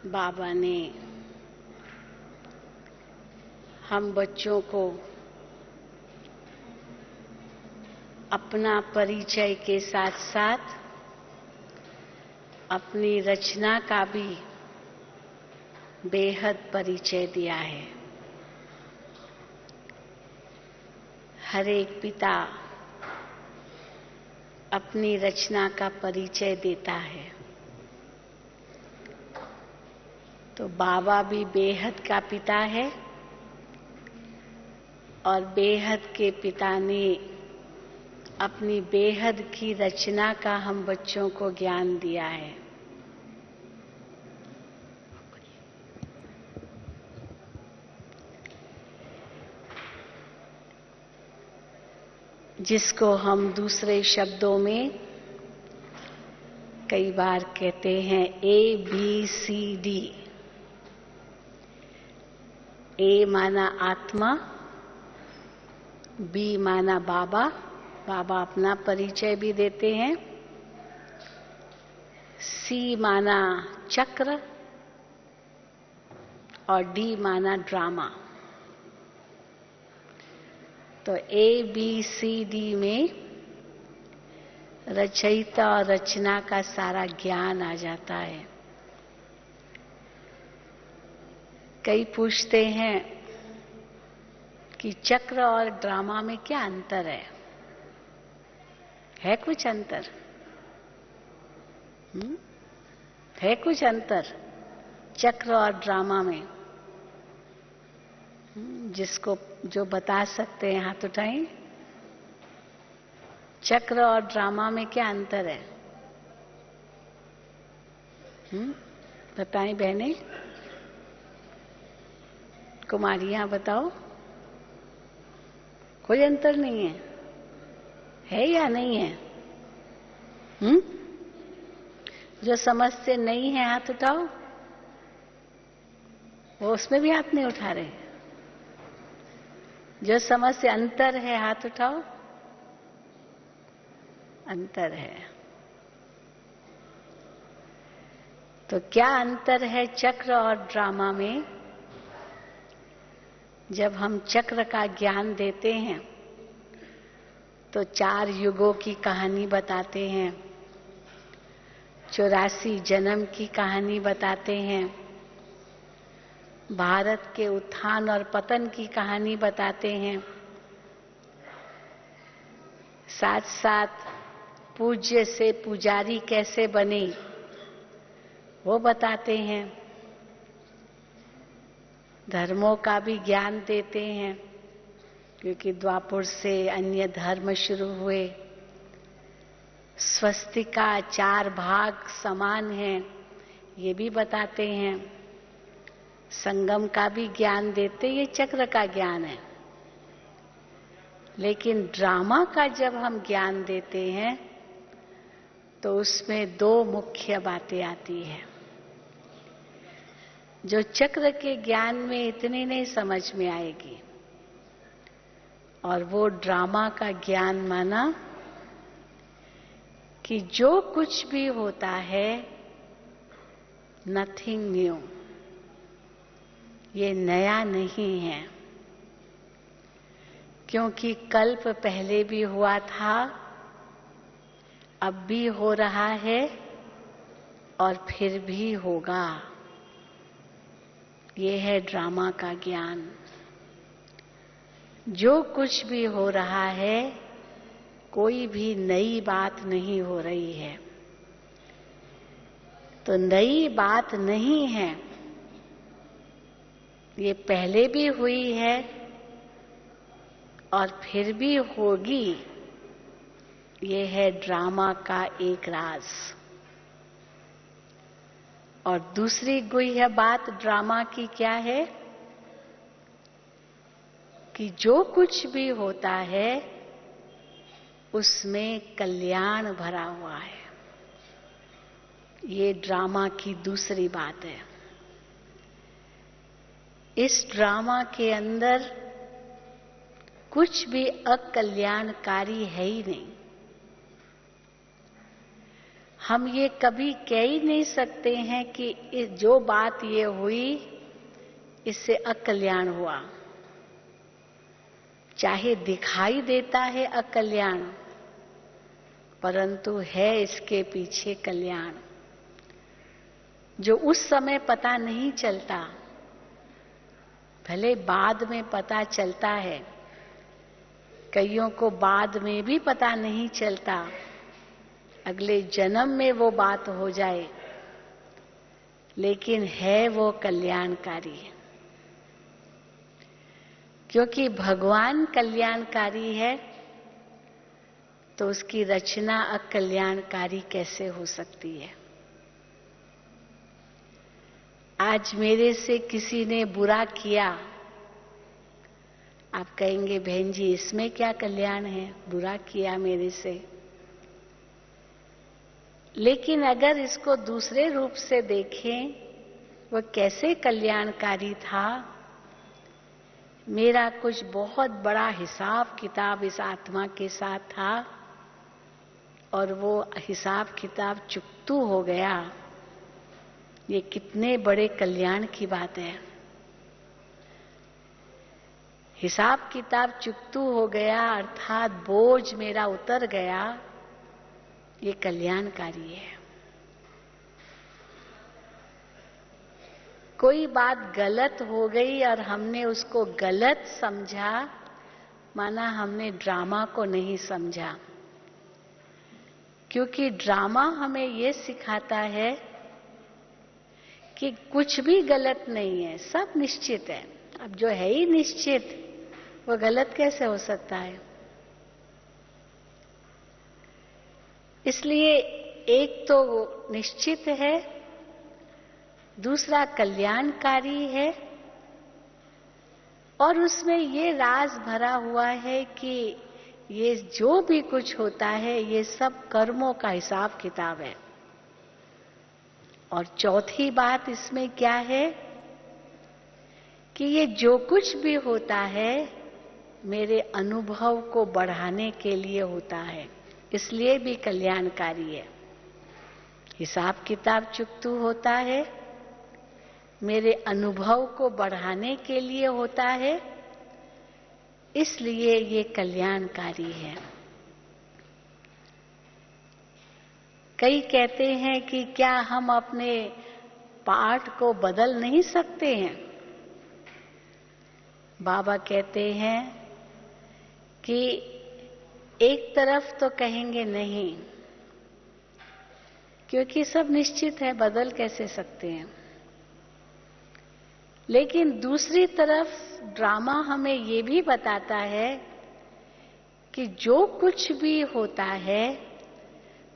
बाबा ने हम बच्चों को अपना परिचय के साथ साथ अपनी रचना का भी बेहद परिचय दिया है। हर एक पिता अपनी रचना का परिचय देता है, तो बाबा भी बेहद का पिता है और बेहद के पिता ने अपनी बेहद की रचना का हम बच्चों को ज्ञान दिया है। जिसको हम दूसरे शब्दों में कई बार कहते हैं ABCD। A माना आत्मा, B माना बाबा, बाबा अपना परिचय भी देते हैं। C माना चक्र और D माना ड्रामा। तो ABCD में रचयिता और रचना का सारा ज्ञान आ जाता है। कई पूछते हैं कि चक्र और ड्रामा में क्या अंतर है? है कुछ अंतर? है कुछ अंतर चक्र और ड्रामा में? जिसको जो बता सकते हैं हाथ उठाएं। चक्र और ड्रामा में क्या अंतर है? बताएं बहनें, कुमारियां बताओ। कोई अंतर नहीं है या नहीं है? जो समझते नहीं है हाथ उठाओ। वो उसमें भी हाथ नहीं उठा रहे। जो समझ से अंतर है हाथ उठाओ। अंतर है। तो क्या अंतर है चक्र और ड्रामा में? जब हम चक्र का ज्ञान देते हैं तो 4 युगों की कहानी बताते हैं, 84 जन्म की कहानी बताते हैं, भारत के उत्थान और पतन की कहानी बताते हैं, साथ साथ पूज्य से पुजारी कैसे बने वो बताते हैं, धर्मों का भी ज्ञान देते हैं क्योंकि द्वापर से अन्य धर्म शुरू हुए, स्वस्तिका 4 भाग समान हैं ये भी बताते हैं, संगम का भी ज्ञान देते, ये चक्र का ज्ञान है। लेकिन ड्रामा का जब हम ज्ञान देते हैं तो उसमें 2 मुख्य बातें आती है जो चक्र के ज्ञान में इतनी नहीं समझ में आएगी, और वो ड्रामा का ज्ञान माना कि जो कुछ भी होता है नथिंग न्यू, ये नया नहीं है, क्योंकि कल्प पहले भी हुआ था, अब भी हो रहा है और फिर भी होगा। ये है ड्रामा का ज्ञान। जो कुछ भी हो रहा है कोई भी नई बात नहीं हो रही है, तो नई बात नहीं है, ये पहले भी हुई है और फिर भी होगी। ये है ड्रामा का एक राज। और दूसरी गुह्य बात ड्रामा की क्या है कि जो कुछ भी होता है उसमें कल्याण भरा हुआ है। ये ड्रामा की दूसरी बात है। इस ड्रामा के अंदर कुछ भी अकल्याणकारी है ही नहीं। हम ये कभी कह ही नहीं सकते हैं कि जो बात ये हुई इससे अकल्याण हुआ। चाहे दिखाई देता है अकल्याण, परंतु है इसके पीछे कल्याण, जो उस समय पता नहीं चलता, भले बाद में पता चलता है। कईयों को बाद में भी पता नहीं चलता, अगले जन्म में वो बात हो जाए, लेकिन है वो कल्याणकारी। क्योंकि भगवान कल्याणकारी है, तो उसकी रचना अकल्याणकारी कैसे हो सकती है। आज मेरे से किसी ने बुरा किया, आप कहेंगे बहन जी इसमें क्या कल्याण है, बुरा किया मेरे से। लेकिन अगर इसको दूसरे रूप से देखें, वो कैसे कल्याणकारी था। मेरा कुछ बहुत बड़ा हिसाब किताब इस आत्मा के साथ था, और वो हिसाब किताब चुकतू हो गया। ये कितने बड़े कल्याण की बात है। हिसाब किताब चुकतू हो गया, अर्थात बोझ मेरा उतर गया, ये कल्याणकारी है। कोई बात गलत हो गई और हमने उसको गलत समझा, माना हमने ड्रामा को नहीं समझा। क्योंकि ड्रामा हमें ये सिखाता है कि कुछ भी गलत नहीं है, सब निश्चित है। अब जो है ही निश्चित, वो गलत कैसे हो सकता है। इसलिए एक तो निश्चित है, दूसरा कल्याणकारी है, और उसमें ये राज भरा हुआ है कि ये जो भी कुछ होता है ये सब कर्मों का हिसाब किताब है। और चौथी बात इसमें क्या है कि ये जो कुछ भी होता है मेरे अनुभव को बढ़ाने के लिए होता है, इसलिए भी कल्याणकारी है। हिसाब किताब चुकतू होता है, मेरे अनुभव को बढ़ाने के लिए होता है, इसलिए ये कल्याणकारी है। कई कहते हैं कि क्या हम अपने पाठ को बदल नहीं सकते हैं। बाबा कहते हैं कि एक तरफ तो कहेंगे नहीं, क्योंकि सब निश्चित है, बदल कैसे सकते हैं। लेकिन दूसरी तरफ ड्रामा हमें ये भी बताता है कि जो कुछ भी होता है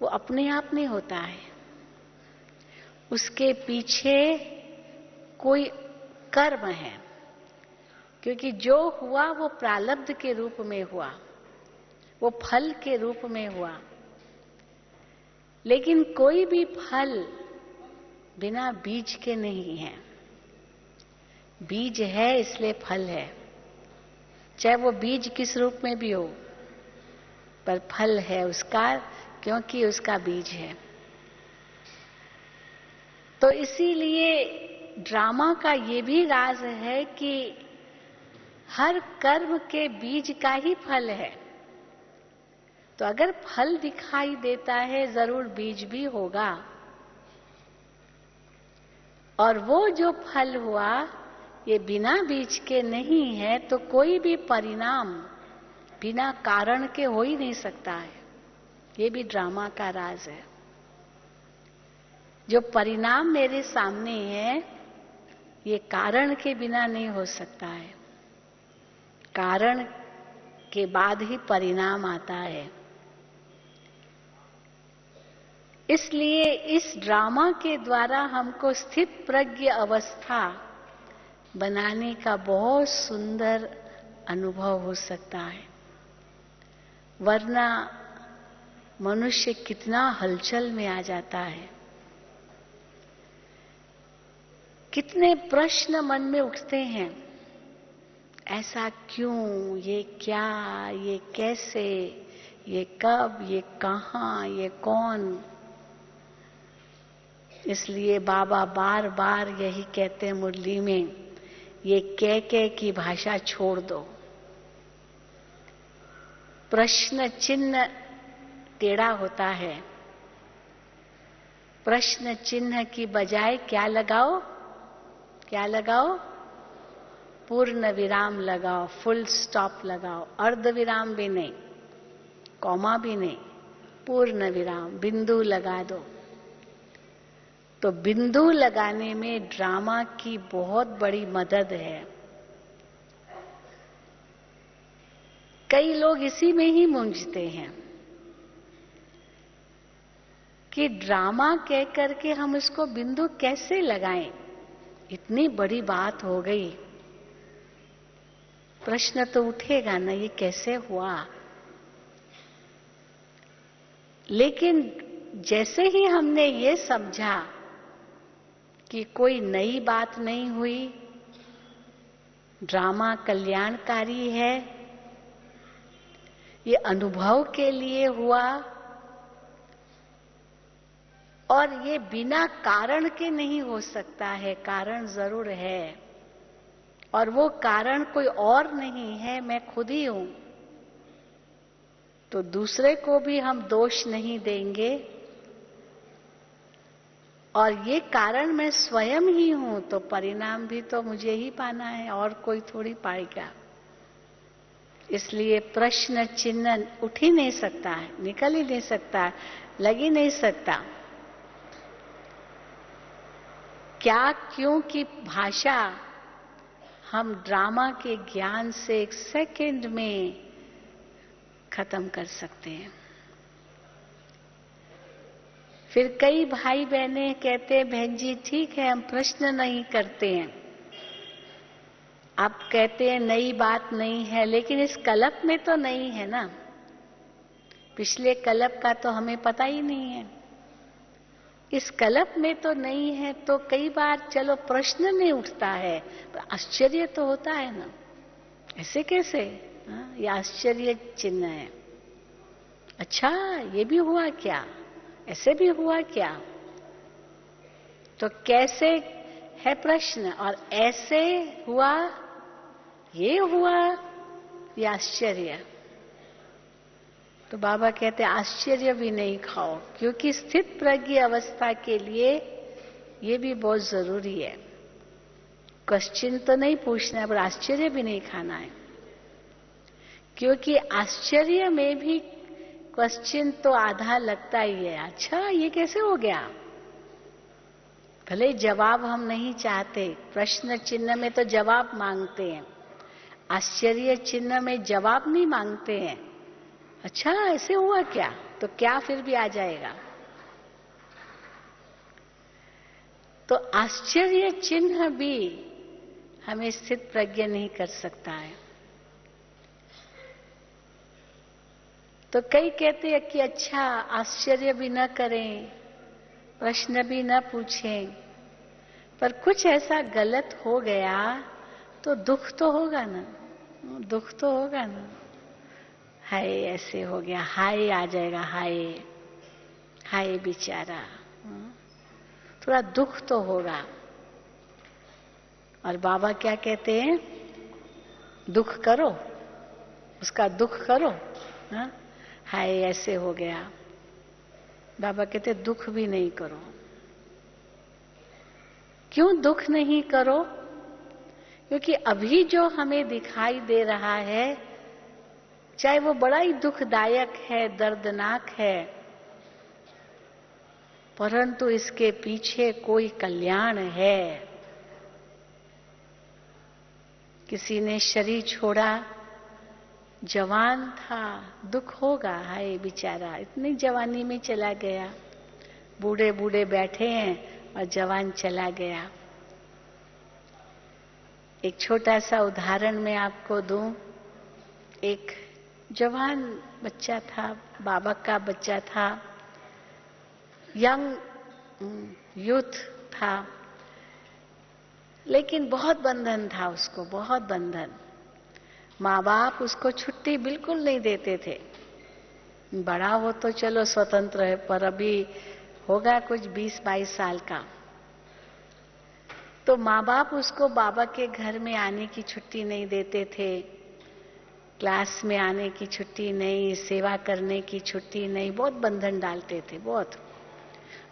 वो अपने आप नहीं होता है, उसके पीछे कोई कर्म है। क्योंकि जो हुआ वो प्रारब्ध के रूप में हुआ, वो फल के रूप में हुआ। लेकिन कोई भी फल बिना बीज के नहीं है। बीज है इसलिए फल है, चाहे वो बीज किस रूप में भी हो, पर फल है उसका, क्योंकि उसका बीज है। तो इसीलिए ड्रामा का ये भी राज है कि हर कर्म के बीज का ही फल है। तो अगर फल दिखाई देता है, जरूर बीज भी होगा। और वो जो फल हुआ ये बिना बीज के नहीं है, तो कोई भी परिणाम बिना कारण के हो ही नहीं सकता है। ये भी ड्रामा का राज है। जो परिणाम मेरे सामने है ये कारण के बिना नहीं हो सकता है, कारण के बाद ही परिणाम आता है। इसलिए इस ड्रामा के द्वारा हमको स्थित प्रज्ञ अवस्था बनाने का बहुत सुंदर अनुभव हो सकता है। वरना मनुष्य कितना हलचल में आ जाता है, कितने प्रश्न मन में उठते हैं। ऐसा क्यों, ये क्या, ये कैसे, ये कब, ये कहां, ये कौन। इसलिए बाबा बार बार यही कहते हैं मुरली में, ये कह की भाषा छोड़ दो। प्रश्न चिन्ह टेढ़ा होता है। प्रश्न चिन्ह की बजाय क्या लगाओ? क्या लगाओ? पूर्ण विराम लगाओ, फुल स्टॉप लगाओ, अर्ध विराम भी नहीं, कॉमा भी नहीं, पूर्ण विराम, बिंदु लगा दो। तो बिंदु लगाने में ड्रामा की बहुत बड़ी मदद है। कई लोग इसी में ही मूंझते हैं कि ड्रामा कह करके हम इसको बिंदु कैसे लगाएं। इतनी बड़ी बात हो गई, प्रश्न तो उठेगा ना, ये कैसे हुआ। लेकिन जैसे ही हमने ये समझा कि कोई नई बात नहीं हुई, ड्रामा कल्याणकारी है, ये अनुभव के लिए हुआ और ये बिना कारण के नहीं हो सकता है, कारण जरूर है। और वो कारण कोई और नहीं है, मैं खुद ही हूं। तो दूसरे को भी हम दोष नहीं देंगे, और ये कारण मैं स्वयं ही हूं, तो परिणाम भी तो मुझे ही पाना है, और कोई थोड़ी पाएगा। इसलिए प्रश्न चिन्ह उठ ही नहीं सकता है, निकल ही नहीं सकता है, लग ही नहीं सकता। क्या, क्यों की भाषा हम ड्रामा के ज्ञान से एक सेकंड में खत्म कर सकते हैं। फिर कई भाई बहनें कहते हैं, बहन जी ठीक है, हम प्रश्न नहीं करते हैं, आप कहते हैं नई बात नहीं है, लेकिन इस कल्प में तो नहीं है ना, पिछले कल्प का तो हमें पता ही नहीं है, इस कल्प में तो नहीं है। तो कई बार चलो प्रश्न नहीं उठता है, पर आश्चर्य तो होता है ना, ऐसे कैसे? ये आश्चर्य चिन्ह है। अच्छा, ये भी हुआ क्या? ऐसे भी हुआ क्या? तो कैसे है प्रश्न, और ऐसे हुआ, ये हुआ, ये आश्चर्य। तो बाबा कहते हैं आश्चर्य भी नहीं खाओ, क्योंकि स्थित प्रज्ञ अवस्था के लिए ये भी बहुत जरूरी है। क्वेश्चन तो नहीं पूछना है, पर आश्चर्य भी नहीं खाना है, क्योंकि आश्चर्य में भी क्वेश्चन तो आधा लगता ही है। अच्छा, ये कैसे हो गया? भले जवाब हम नहीं चाहते, प्रश्न चिन्ह में तो जवाब मांगते हैं, आश्चर्य चिन्ह में जवाब नहीं मांगते हैं। अच्छा, ऐसे हुआ क्या? तो क्या फिर भी आ जाएगा। तो आश्चर्य चिन्ह भी हमें स्थित प्रज्ञ नहीं कर सकता है। तो कई कहते हैं कि अच्छा, आश्चर्य भी न करें, प्रश्न भी न पूछें, पर कुछ ऐसा गलत हो गया तो दुख तो होगा ना, दुख तो होगा ना। हाय ऐसे हो गया, हाय आ जाएगा, हाय हाय बेचारा, थोड़ा दुख तो होगा। और बाबा क्या कहते हैं? दुख करो, उसका दुख करो। हाय ऐसे हो गया, बाबा कहते दुख भी नहीं करो। क्यों दुख नहीं करो? क्योंकि अभी जो हमें दिखाई दे रहा है, चाहे वो बड़ा ही दुखदायक है, दर्दनाक है, परंतु इसके पीछे कोई कल्याण है। किसी ने शरीर छोड़ा, जवान था, दुख होगा, हाय बेचारा इतनी जवानी में चला गया। बूढ़े बूढ़े बैठे हैं और जवान चला गया। एक छोटा सा उदाहरण मैं आपको दूं। एक जवान बच्चा था, बाबा का बच्चा था, यंग यूथ था, लेकिन बहुत बंधन था उसको, बहुत बंधन। माँ बाप उसको छुट्टी बिल्कुल नहीं देते थे। बड़ा हो तो चलो स्वतंत्र है, पर अभी होगा कुछ 20-22 साल का। तो माँ बाप उसको बाबा के घर में आने की छुट्टी नहीं देते थे, क्लास में आने की छुट्टी नहीं, सेवा करने की छुट्टी नहीं, बहुत बंधन डालते थे, बहुत।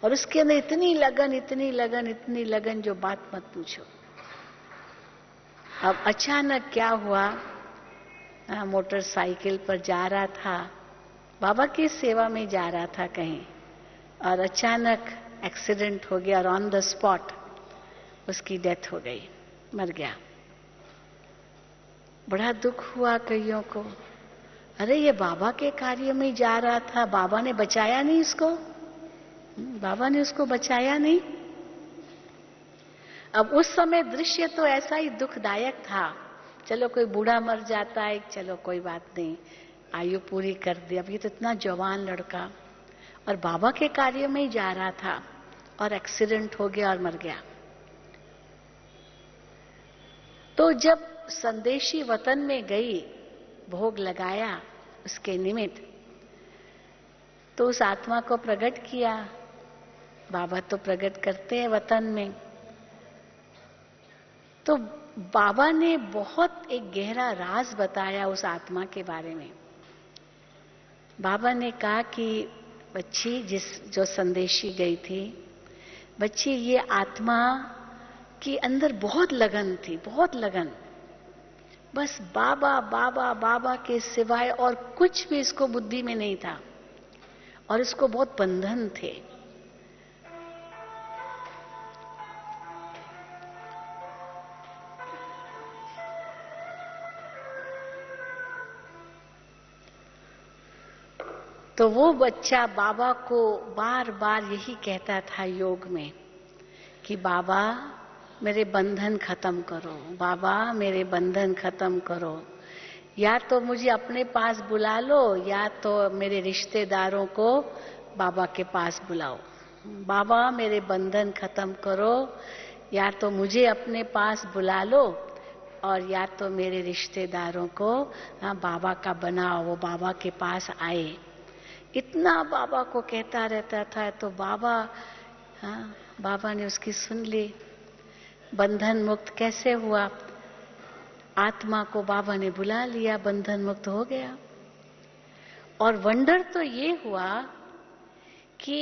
और उसके अंदर इतनी लगन, इतनी लगन, इतनी लगन, जो बात मत पूछो। अब अचानक क्या हुआ, मोटरसाइकिल पर जा रहा था, बाबा की सेवा में जा रहा था कहीं, और अचानक एक्सीडेंट हो गया और ऑन द स्पॉट उसकी डेथ हो गई, मर गया। बड़ा दुख हुआ कईयों को। अरे ये बाबा के कार्य में जा रहा था, बाबा ने बचाया नहीं इसको, बाबा ने उसको बचाया नहीं। अब उस समय दृश्य तो ऐसा ही दुखदायक था। चलो कोई बूढ़ा मर जाता है, चलो कोई बात नहीं, आयु पूरी कर दी। अब ये तो इतना जवान लड़का और बाबा के कार्य में ही जा रहा था और एक्सीडेंट हो गया और मर गया। तो जब संदेशी वतन में गई, भोग लगाया उसके निमित्त, तो उस आत्मा को प्रकट किया। बाबा तो प्रकट करते हैं वतन में। तो बाबा ने बहुत एक गहरा राज बताया उस आत्मा के बारे में। बाबा ने कहा कि बच्ची, जो संदेशी गई थी, बच्ची ये आत्मा के अंदर बहुत लगन थी, बहुत लगन। बस बाबा बाबा बाबा के सिवाय और कुछ भी इसको बुद्धि में नहीं था, और इसको बहुत बंधन थे। तो वो बच्चा बाबा को बार बार यही कहता था योग में कि बाबा मेरे बंधन खत्म करो, बाबा मेरे बंधन खत्म करो, या तो मुझे अपने पास बुला लो, या तो मेरे रिश्तेदारों को बाबा के पास बुलाओ। बाबा मेरे बंधन खत्म करो, या तो मुझे अपने पास बुला लो, और या तो मेरे रिश्तेदारों को बाबा का बनाओ, वो बाबा के पास आए। इतना बाबा को कहता रहता था। तो बाबा ने उसकी सुन ली। बंधन मुक्त कैसे हुआ? आत्मा को बाबा ने बुला लिया, बंधन मुक्त हो गया। और वंडर तो ये हुआ कि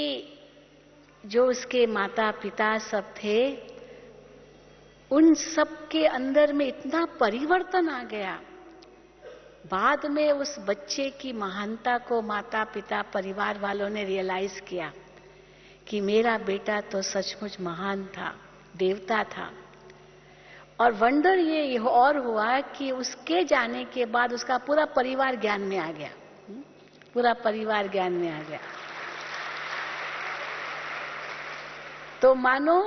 जो उसके माता पिता सब थे, उन सब के अंदर में इतना परिवर्तन आ गया। बाद में उस बच्चे की महानता को माता पिता परिवार वालों ने रियलाइज किया कि मेरा बेटा तो सचमुच महान था, देवता था। और वंडर ये और हुआ कि उसके जाने के बाद उसका पूरा परिवार ज्ञान में आ गया, पूरा परिवार ज्ञान में आ गया। तो मानो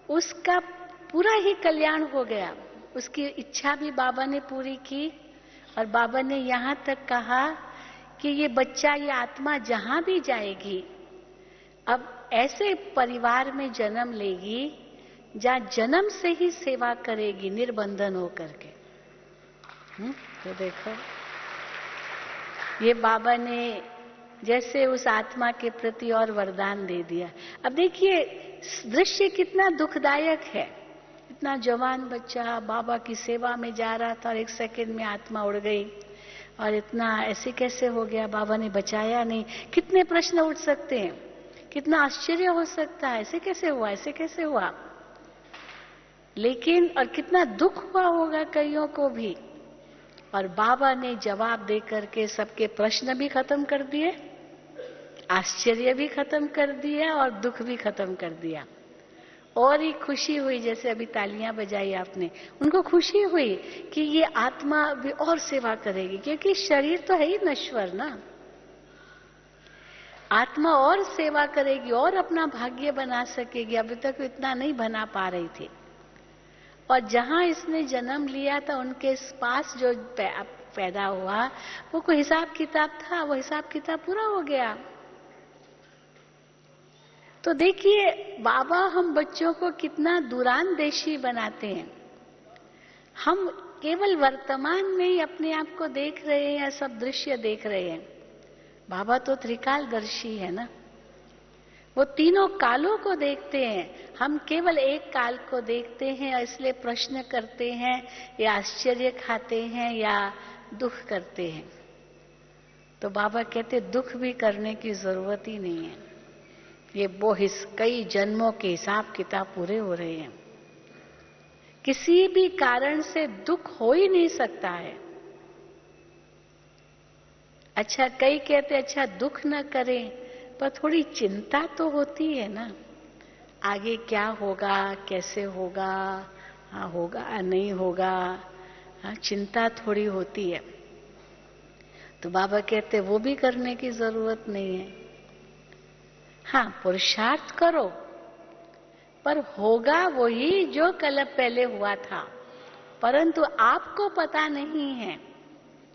उसका पूरा ही कल्याण हो गया। उसकी इच्छा भी बाबा ने पूरी की, और बाबा ने यहां तक कहा कि ये बच्चा, ये आत्मा जहां भी जाएगी, अब ऐसे परिवार में जन्म लेगी जहां जन्म से ही सेवा करेगी, निर्बंधन होकर के। तो देखो, ये बाबा ने जैसे उस आत्मा के प्रति और वरदान दे दिया। अब देखिए दृश्य कितना दुखदायक है। इतना जवान बच्चा बाबा की सेवा में जा रहा था और एक सेकंड में आत्मा उड़ गई, और इतना ऐसे कैसे हो गया, बाबा ने बचाया नहीं। कितने प्रश्न उठ सकते हैं, कितना आश्चर्य हो सकता है, ऐसे कैसे हुआ, ऐसे कैसे हुआ। लेकिन और कितना दुख हुआ होगा कईयों को भी। और बाबा ने जवाब दे करके सबके प्रश्न भी खत्म कर दिए, आश्चर्य भी खत्म कर दिया, और दुख भी खत्म कर दिया। और ही खुशी हुई, जैसे अभी तालियां बजाई आपने, उनको खुशी हुई कि ये आत्मा भी और सेवा करेगी, क्योंकि शरीर तो है ही नश्वर ना। आत्मा और सेवा करेगी और अपना भाग्य बना सकेगी। अभी तक इतना नहीं बना पा रही थी। और जहां इसने जन्म लिया था, उनके पास जो पैदा हुआ, वो कोई हिसाब किताब था, वो हिसाब किताब पूरा हो गया। तो देखिए बाबा हम बच्चों को कितना दूरांदेशी बनाते हैं। हम केवल वर्तमान में ही अपने आप को देख रहे हैं या सब दृश्य देख रहे हैं। बाबा तो त्रिकालदर्शी है ना, वो तीनों कालों को देखते हैं। हम केवल एक काल को देखते हैं और इसलिए प्रश्न करते हैं या आश्चर्य खाते हैं या दुख करते हैं। तो बाबा कहते दुख भी करने की जरूरत ही नहीं है। ये वो कई जन्मों के हिसाब किताब पूरे हो रहे हैं। किसी भी कारण से दुख हो ही नहीं सकता है। अच्छा, कई कहते अच्छा दुख न करें, पर थोड़ी चिंता तो होती है ना, आगे क्या होगा, कैसे होगा, हाँ होगा नहीं होगा, हाँ चिंता थोड़ी होती है। तो बाबा कहते वो भी करने की जरूरत नहीं है। हाँ पुरुषार्थ करो, पर होगा वही जो कल पहले हुआ था, परंतु आपको पता नहीं है,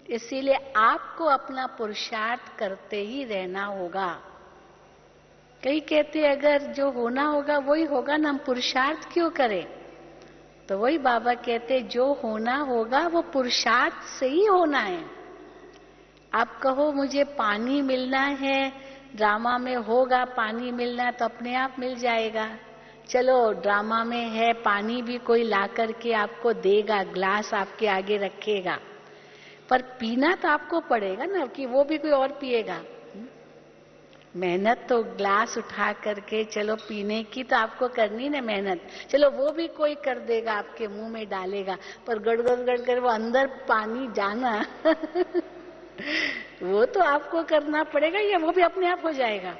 इसीलिए आपको अपना पुरुषार्थ करते ही रहना होगा। कई कहते अगर जो होना होगा वही होगा ना, हम पुरुषार्थ क्यों करें? तो वही बाबा कहते जो होना होगा वो पुरुषार्थ से ही होना है। आप कहो मुझे पानी मिलना है, ड्रामा में होगा पानी मिलना, तो अपने आप मिल जाएगा। चलो ड्रामा में है, पानी भी कोई ला करके आपको देगा, ग्लास आपके आगे रखेगा, पर पीना तो आपको पड़ेगा ना, कि वो भी कोई और पिएगा। मेहनत तो ग्लास उठा करके चलो पीने की तो आपको करनी ना मेहनत, चलो वो भी कोई कर देगा, आपके मुंह में डालेगा, पर गड़गड़ गड़गड़ वो अंदर पानी जाना वो तो आपको करना पड़ेगा, या वो भी अपने आप हो जाएगा?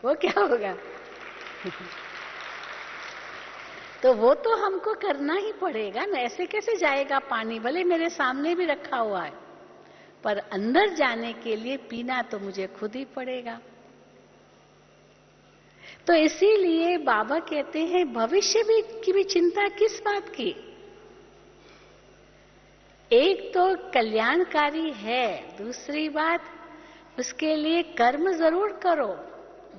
वो क्या होगा? तो वो तो हमको करना ही पड़ेगा ना, ऐसे कैसे जाएगा पानी? भले मेरे सामने भी रखा हुआ है, पर अंदर जाने के लिए पीना तो मुझे खुद ही पड़ेगा। तो इसीलिए बाबा कहते हैं भविष्य की भी चिंता किस बात की? एक तो कल्याणकारी है, दूसरी बात उसके लिए कर्म जरूर करो।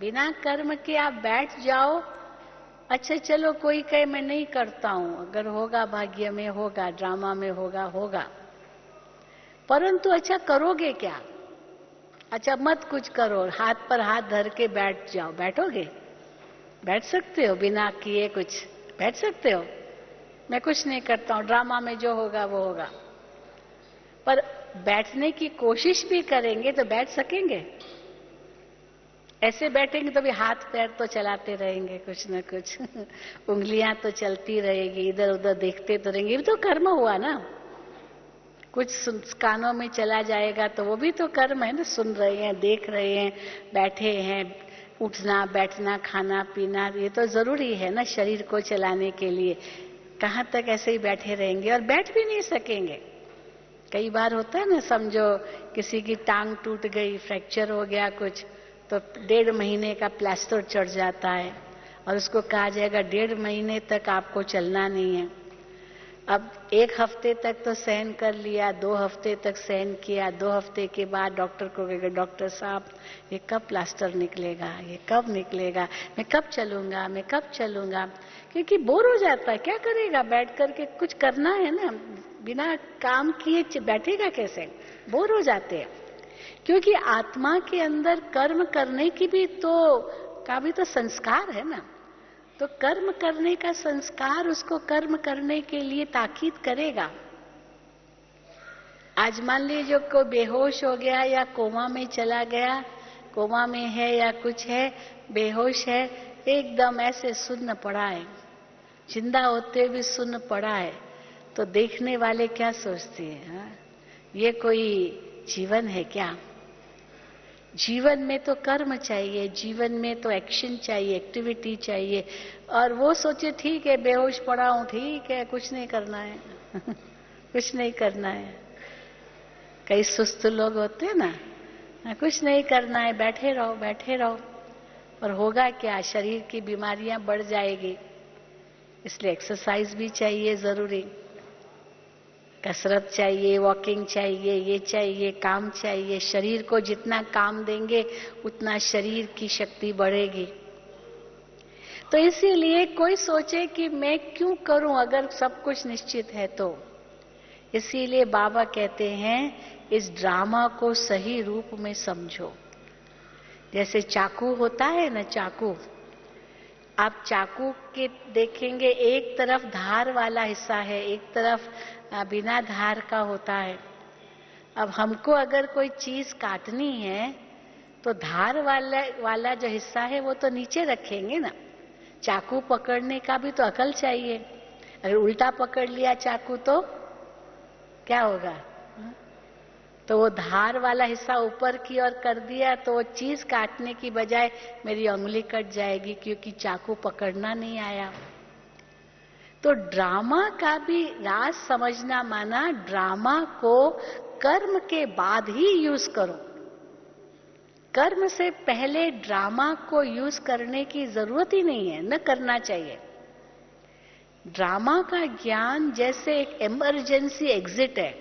बिना कर्म के आप बैठ जाओ, अच्छा चलो कोई कहे मैं नहीं करता हूं, अगर होगा भाग्य में होगा, ड्रामा में होगा होगा, परंतु अच्छा करोगे क्या? अच्छा मत कुछ करो, हाथ पर हाथ धर के बैठ जाओ, बैठोगे? बैठ सकते हो बिना किए कुछ? बैठ सकते हो? मैं कुछ नहीं करता हूं, ड्रामा में जो होगा वो होगा, पर बैठने की कोशिश भी करेंगे तो बैठ सकेंगे? ऐसे बैठेंगे तो भी हाथ पैर तो चलाते रहेंगे कुछ न कुछ उंगलियां तो चलती रहेगी, इधर उधर देखते तो रहेंगे, ये भी तो कर्म हुआ ना। कुछ कानों में चला जाएगा तो वो भी तो कर्म है ना, सुन रहे हैं, देख रहे हैं, बैठे हैं, उठना बैठना खाना पीना ये तो जरूरी है ना शरीर को चलाने के लिए। कहाँ तक ऐसे ही बैठे रहेंगे? और बैठ भी नहीं सकेंगे। कई बार होता है ना, समझो किसी की टांग टूट गई, फ्रैक्चर हो गया कुछ, तो 1.5 महीने का प्लास्टर चढ़ जाता है और उसको कहा जाएगा 1.5 महीने तक आपको चलना नहीं है। अब 1 हफ्ते तक तो सहन कर लिया, 2 हफ्ते तक सहन किया, 2 हफ्ते के बाद डॉक्टर को कहेगा डॉक्टर साहब ये कब प्लास्टर निकलेगा, ये कब निकलेगा, मैं कब चलूंगा, मैं कब चलूंगा? क्योंकि बोर हो जाता है, क्या करेगा बैठ करके? कुछ करना है ना, बिना काम किए बैठेगा कैसे? बोर हो जाते हैं। क्योंकि आत्मा के अंदर कर्म करने की भी तो संस्कार है ना, तो कर्म करने का संस्कार उसको कर्म करने के लिए ताकीद करेगा। आज मान लीजिए जो कोई बेहोश हो गया या कोमा में चला गया, कोमा में है या कुछ है, बेहोश है, एकदम ऐसे सुन्न पड़ा है, जिंदा होते हुए सुन्न पड़ा है, तो देखने वाले क्या सोचते हैं? हाँ? ये कोई जीवन है क्या? जीवन में तो कर्म चाहिए, जीवन में तो एक्शन चाहिए, एक्टिविटी चाहिए। और वो सोचे ठीक है बेहोश पड़ा हूं, ठीक है कुछ नहीं करना है कुछ नहीं करना है। कई सुस्त लोग होते हैं ना, कुछ नहीं करना है, बैठे रहो बैठे रहो, और होगा क्या? शरीर की बीमारियां बढ़ जाएगी। इसलिए एक्सरसाइज भी चाहिए जरूरी, कसरत चाहिए, वॉकिंग चाहिए, ये चाहिए, काम चाहिए। शरीर को जितना काम देंगे उतना शरीर की शक्ति बढ़ेगी। तो इसीलिए कोई सोचे कि मैं क्यों करूं अगर सब कुछ निश्चित है तो। इसीलिए बाबा कहते हैं इस ड्रामा को सही रूप में समझो। जैसे चाकू होता है ना, चाकू, आप चाकू के देखेंगे एक तरफ धार वाला हिस्सा है, एक तरफ बिना धार का होता है। अब हमको अगर कोई चीज काटनी है तो धार वाला जो हिस्सा है वो तो नीचे रखेंगे ना। चाकू पकड़ने का भी तो अकल चाहिए। अगर उल्टा पकड़ लिया चाकू तो क्या होगा? तो वो धार वाला हिस्सा ऊपर की ओर कर दिया तो वो चीज काटने की बजाय मेरी उंगली कट जाएगी, क्योंकि चाकू पकड़ना नहीं आया। तो ड्रामा का भी राज समझना माना ड्रामा को कर्म के बाद ही यूज करो। कर्म से पहले ड्रामा को यूज करने की जरूरत ही नहीं है, न करना चाहिए। ड्रामा का ज्ञान जैसे एक इमरजेंसी एग्जिट है।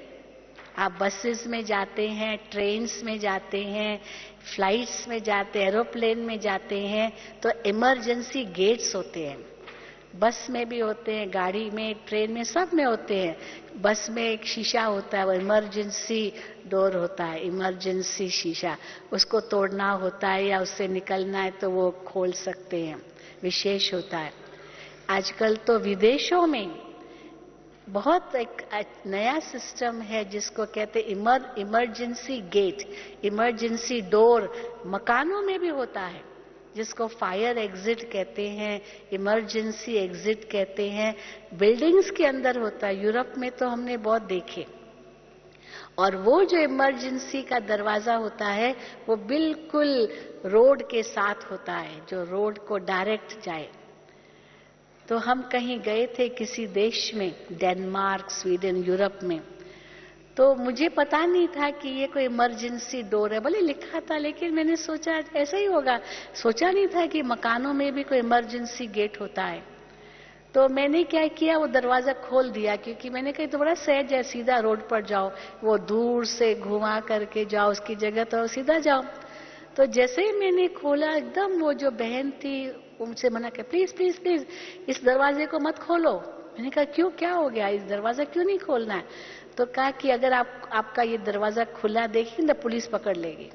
आप बसेस में जाते हैं, ट्रेन्स में जाते हैं, फ्लाइट्स में जाते हैं, एरोप्लेन में जाते हैं, तो इमरजेंसी गेट्स होते हैं। बस में भी होते हैं, गाड़ी में, ट्रेन में, सब में होते हैं। बस में एक शीशा होता है, वो इमरजेंसी डोर होता है, इमरजेंसी शीशा। उसको तोड़ना होता है या उससे निकलना है तो वो खोल सकते हैं, विशेष होता है। आजकल तो विदेशों में बहुत एक नया सिस्टम है जिसको कहते हैं इमरजेंसी गेट, इमरजेंसी डोर। मकानों में भी होता है, जिसको फायर एग्जिट कहते हैं, इमरजेंसी एग्जिट कहते हैं। बिल्डिंग्स के अंदर होता है, यूरोप में तो हमने बहुत देखे। और वो जो इमरजेंसी का दरवाजा होता है वो बिल्कुल रोड के साथ होता है, जो रोड को डायरेक्ट जाए। तो हम कहीं गए थे किसी देश में, डेनमार्क, स्वीडन, यूरोप में, तो मुझे पता नहीं था कि ये कोई इमरजेंसी डोर है। भले लिखा था लेकिन मैंने सोचा ऐसा ही होगा, सोचा नहीं था कि मकानों में भी कोई इमरजेंसी गेट होता है। तो मैंने क्या किया, वो दरवाजा खोल दिया, क्योंकि मैंने कहा तो बड़ा सहज है, सीधा रोड पर जाओ, वो दूर से घुमा करके जाओ, उसकी जगह तो सीधा जाओ। तो जैसे ही मैंने खोला, एकदम वो जो बहन थी उनसे मना किया, प्लीज प्लीज प्लीज इस दरवाजे को मत खोलो। मैंने कहा क्यों, क्या हो गया, इस दरवाजा क्यों नहीं खोलना है? तो कहा कि अगर आपका ये दरवाजा खुला देखेंगे तो पुलिस पकड़ लेगी,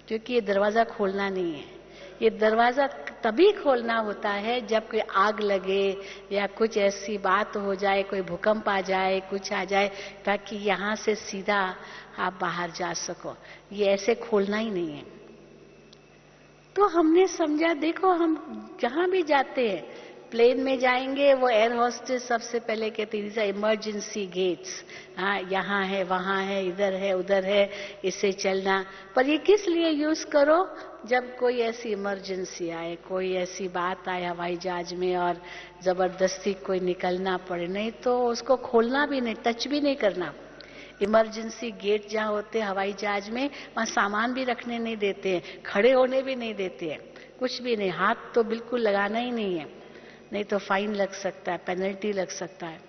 क्योंकि ये दरवाजा खोलना नहीं है। ये दरवाजा तभी खोलना होता है जब कोई आग लगे या कुछ ऐसी बात हो जाए, कोई भूकंप आ जाए, कुछ आ जाए, ताकि यहाँ से सीधा आप बाहर जा सको। ये ऐसे खोलना ही नहीं है। तो हमने समझा, देखो हम जहां भी जाते हैं, प्लेन में जाएंगे, वो एयर होस्टेस सबसे पहले कहती है इमरजेंसी गेट्स, हाँ यहाँ है, वहां है, इधर है, उधर है, इससे चलना। पर ये किस लिए यूज करो? जब कोई ऐसी इमरजेंसी आए, कोई ऐसी बात आए हवाई जहाज में और जबरदस्ती कोई निकलना पड़े, नहीं तो उसको खोलना भी नहीं, टच भी नहीं करना। इमरजेंसी गेट जहाँ होते हैं हवाई जहाज में, वहां सामान भी रखने नहीं देते हैं, खड़े होने भी नहीं देते हैं, कुछ भी नहीं, हाथ तो बिल्कुल लगाना ही नहीं है, नहीं तो फाइन लग सकता है, पेनल्टी लग सकता है।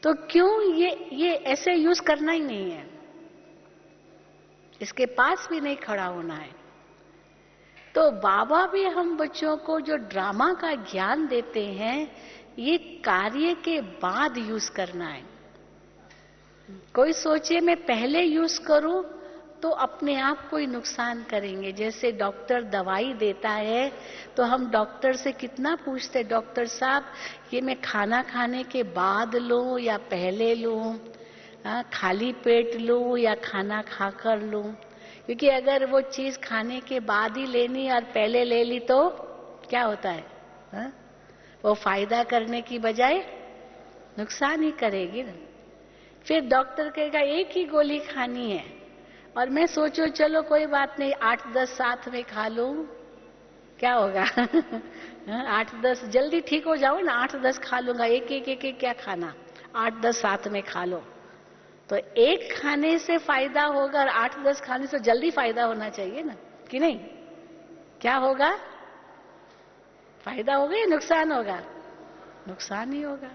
तो क्यों ये ऐसे यूज करना ही नहीं है, इसके पास भी नहीं खड़ा होना है। तो बाबा भी हम बच्चों को जो ड्रामा का ज्ञान देते हैं, ये कार्य के बाद यूज करना है। कोई सोचे मैं पहले यूज करूं तो अपने आप को ही नुकसान करेंगे। जैसे डॉक्टर दवाई देता है तो हम डॉक्टर से कितना पूछते, डॉक्टर साहब ये मैं खाना खाने के बाद लूं या पहले लूं, खाली पेट लूं या खाना खाकर लूं? क्योंकि अगर वो चीज खाने के बाद ही लेनी और पहले ले ली तो क्या होता है, वो फायदा करने की बजाय नुकसान ही करेगी ना। फिर डॉक्टर कहेगा एक ही गोली खानी है, और मैं सोचो चलो कोई बात नहीं 8-10 साथ में खा लूं, क्या होगा? 8-10 जल्दी ठीक हो जाओ ना, 8-10 खा लूंगा, एक क्या खाना, 8-10 साथ में खा लो। तो एक खाने से फायदा होगा और 8-10 खाने से जल्दी फायदा होना चाहिए ना, कि नहीं? क्या होगा, फायदा होगा या नुकसान होगा? नुकसान ही होगा।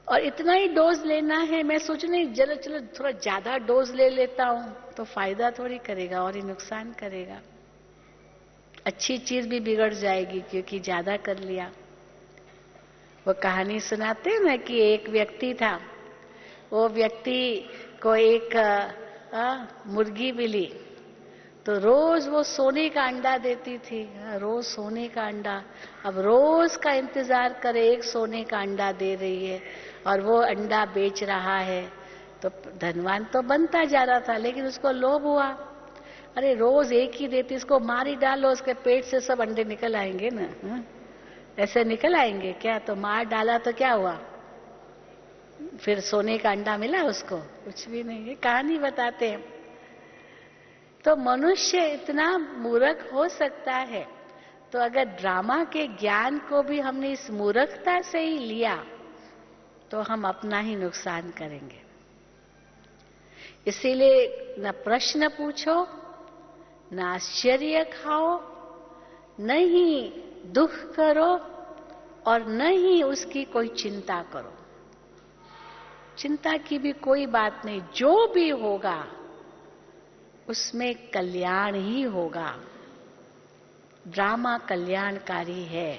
और इतना ही डोज लेना है, मैं सोच नहीं चलो थोड़ा ज्यादा डोज ले लेता हूं, तो फायदा थोड़ी करेगा और ही नुकसान करेगा। अच्छी चीज भी बिगड़ जाएगी क्योंकि ज्यादा कर लिया। वो कहानी सुनाते हैं ना कि एक व्यक्ति था, वो व्यक्ति को एक मुर्गी मिली, तो रोज वो सोने का अंडा देती थी, रोज सोने का अंडा। अब रोज का इंतजार करे, एक सोने का अंडा दे रही है और वो अंडा बेच रहा है। तो धनवान तो बनता जा रहा था, लेकिन उसको लोभ हुआ, अरे रोज एक ही देती, इसको मार ही डालो, उसके पेट से सब अंडे निकल आएंगे ना। ऐसे निकल आएंगे क्या? तो मार डाला तो क्या हुआ? फिर सोने का अंडा मिला उसको? कुछ भी नहीं। ये कहानी बताते हैं। तो मनुष्य इतना मूर्ख हो सकता है, तो अगर ड्रामा के ज्ञान को भी हमने इस मूर्खता से ही लिया तो हम अपना ही नुकसान करेंगे। इसीलिए न प्रश्न पूछो, न आश्चर्य खाओ, न ही दुख करो और न ही उसकी कोई चिंता करो। चिंता की भी कोई बात नहीं, जो भी होगा उसमें कल्याण ही होगा। ड्रामा कल्याणकारी है।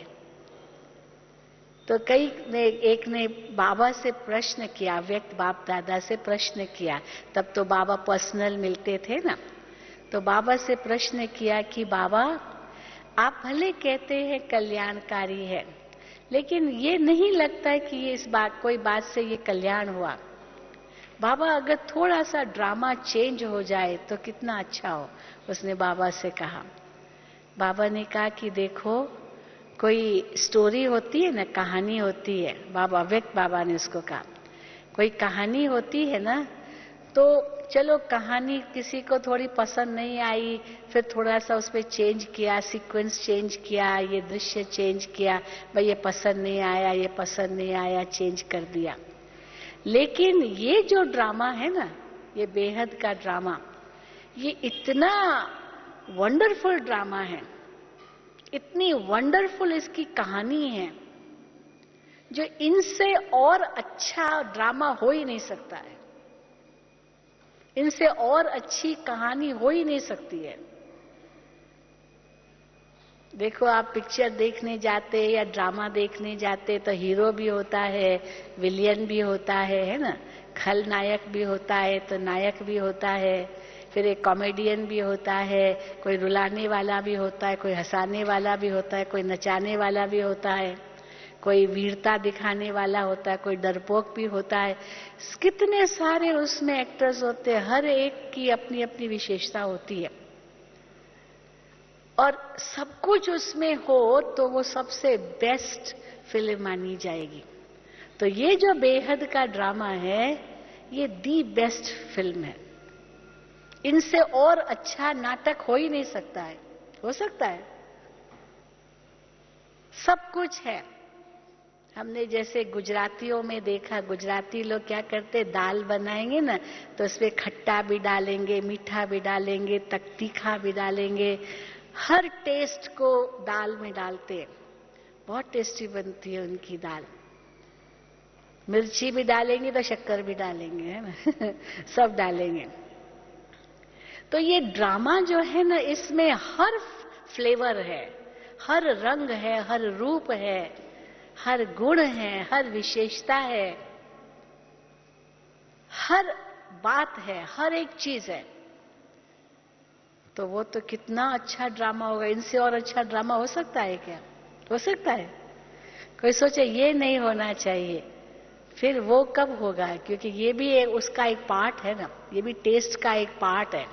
तो एक ने बाबा से प्रश्न किया, व्यक्त बाप दादा से प्रश्न किया, तब तो बाबा पर्सनल मिलते थे ना। तो बाबा से प्रश्न किया कि बाबा, आप भले कहते हैं कल्याणकारी है, लेकिन ये नहीं लगता है कि ये इस बात, कोई बात से ये कल्याण हुआ। बाबा, अगर थोड़ा सा ड्रामा चेंज हो जाए तो कितना अच्छा हो। उसने बाबा से कहा। बाबा ने कहा कि देखो, कोई स्टोरी होती है ना, कहानी होती है, बाबा व्यक्त बाबा ने उसको कहा, कोई कहानी होती है ना, तो चलो कहानी किसी को थोड़ी पसंद नहीं आई, फिर थोड़ा सा उस पर चेंज किया, सीक्वेंस चेंज किया, ये दृश्य चेंज किया, भाई ये पसंद नहीं आया, ये पसंद नहीं आया, चेंज कर दिया। लेकिन ये जो ड्रामा है ना, ये बेहद का ड्रामा, ये इतना वंडरफुल ड्रामा है, इतनी वंडरफुल इसकी कहानी है, जो इनसे और अच्छा ड्रामा हो ही नहीं सकता है, इनसे और अच्छी कहानी हो ही नहीं सकती है। देखो, आप पिक्चर देखने जाते या ड्रामा देखने जाते तो हीरो भी होता है, विलियन भी होता है ना, खलनायक भी होता है तो नायक भी होता है, फिर एक कॉमेडियन भी होता है, कोई रुलाने वाला भी होता है, कोई हंसाने वाला भी होता है, कोई नचाने वाला भी होता है, कोई वीरता दिखाने वाला होता है, कोई डरपोक भी होता है। कितने सारे उसमें एक्टर्स होते हैं, हर एक की अपनी अपनी विशेषता होती है, और सब कुछ उसमें हो तो वो सबसे बेस्ट फिल्म मानी जाएगी। तो ये जो बेहद का ड्रामा है, ये दी बेस्ट फिल्म है। इनसे और अच्छा नाटक हो ही नहीं सकता है। हो सकता है? सब कुछ है। हमने जैसे गुजरातियों में देखा, गुजराती लोग क्या करते, दाल बनाएंगे ना तो उसमें खट्टा भी डालेंगे, मीठा भी डालेंगे, तीखा भी डालेंगे, हर टेस्ट को दाल में डालते हैं। बहुत टेस्टी बनती है उनकी दाल। मिर्ची भी डालेंगे तो शक्कर भी डालेंगे, है ना सब डालेंगे। तो ये ड्रामा जो है ना, इसमें हर फ्लेवर है, हर रंग है, हर रूप है, हर गुण है, हर विशेषता है, हर बात है, हर एक चीज है। तो वो तो कितना अच्छा ड्रामा होगा। इनसे और अच्छा ड्रामा हो सकता है क्या? हो सकता है? कोई सोचे ये नहीं होना चाहिए, फिर वो कब होगा? क्योंकि ये भी उसका एक पार्ट है ना, ये भी टेस्ट का एक पार्ट है।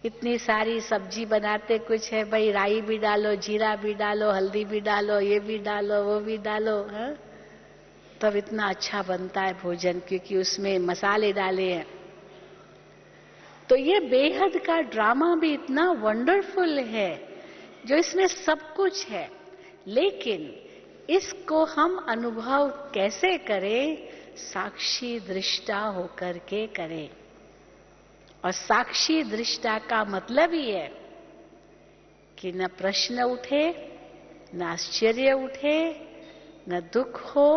इतनी सारी सब्जी बनाते कुछ है, भाई राई भी डालो, जीरा भी डालो, हल्दी भी डालो, ये भी डालो, वो भी डालो, हाँ? तब इतना अच्छा बनता है भोजन, क्योंकि उसमें मसाले डाले हैं। तो ये बेहद का ड्रामा भी इतना वंडरफुल है, जो इसमें सब कुछ है, लेकिन इसको हम अनुभव कैसे करें? साक्षी दृष्टा होकर के करें। और साक्षी दृष्टा का मतलब ही है कि न प्रश्न उठे, न आश्चर्य उठे, न दुख हो,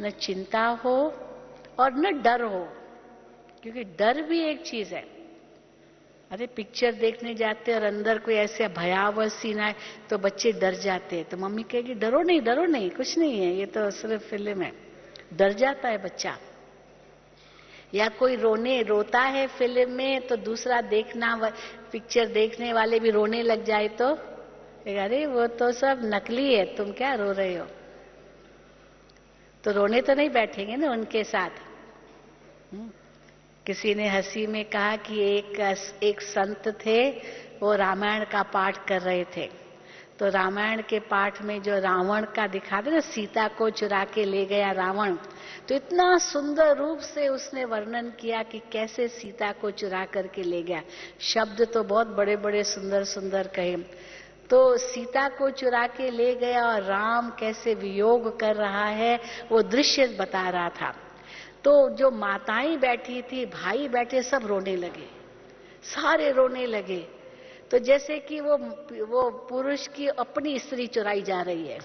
न चिंता हो और न डर हो। क्योंकि डर भी एक चीज है। अरे पिक्चर देखने जाते और अंदर कोई ऐसे भयावह सीन आए तो बच्चे डर जाते हैं, तो मम्मी कहेगी डरो नहीं, डरो नहीं, कुछ नहीं है, ये तो सिर्फ फिल्म है। डर जाता है बच्चा। या कोई रोता है फिल्म में तो दूसरा पिक्चर देखने वाले भी रोने लग जाए तो अरे वो तो सब नकली है, तुम क्या रो रहे हो? तो रोने तो नहीं बैठेंगे ना उनके साथ। किसी ने हंसी में कहा कि एक संत थे, वो रामायण का पाठ कर रहे थे। तो रामायण के पाठ में जो रावण का दिखाते ना, सीता को चुरा के ले गया रावण, तो इतना सुंदर रूप से उसने वर्णन किया कि कैसे सीता को चुरा करके ले गया। शब्द तो बहुत बड़े बड़े सुंदर सुंदर कहे। तो सीता को चुरा के ले गया और राम कैसे वियोग कर रहा है वो दृश्य बता रहा था। तो जो माताएं बैठी थी, भाई बैठे, सब रोने लगे, सारे रोने लगे। तो जैसे कि वो पुरुष की अपनी स्त्री चुराई जा रही है।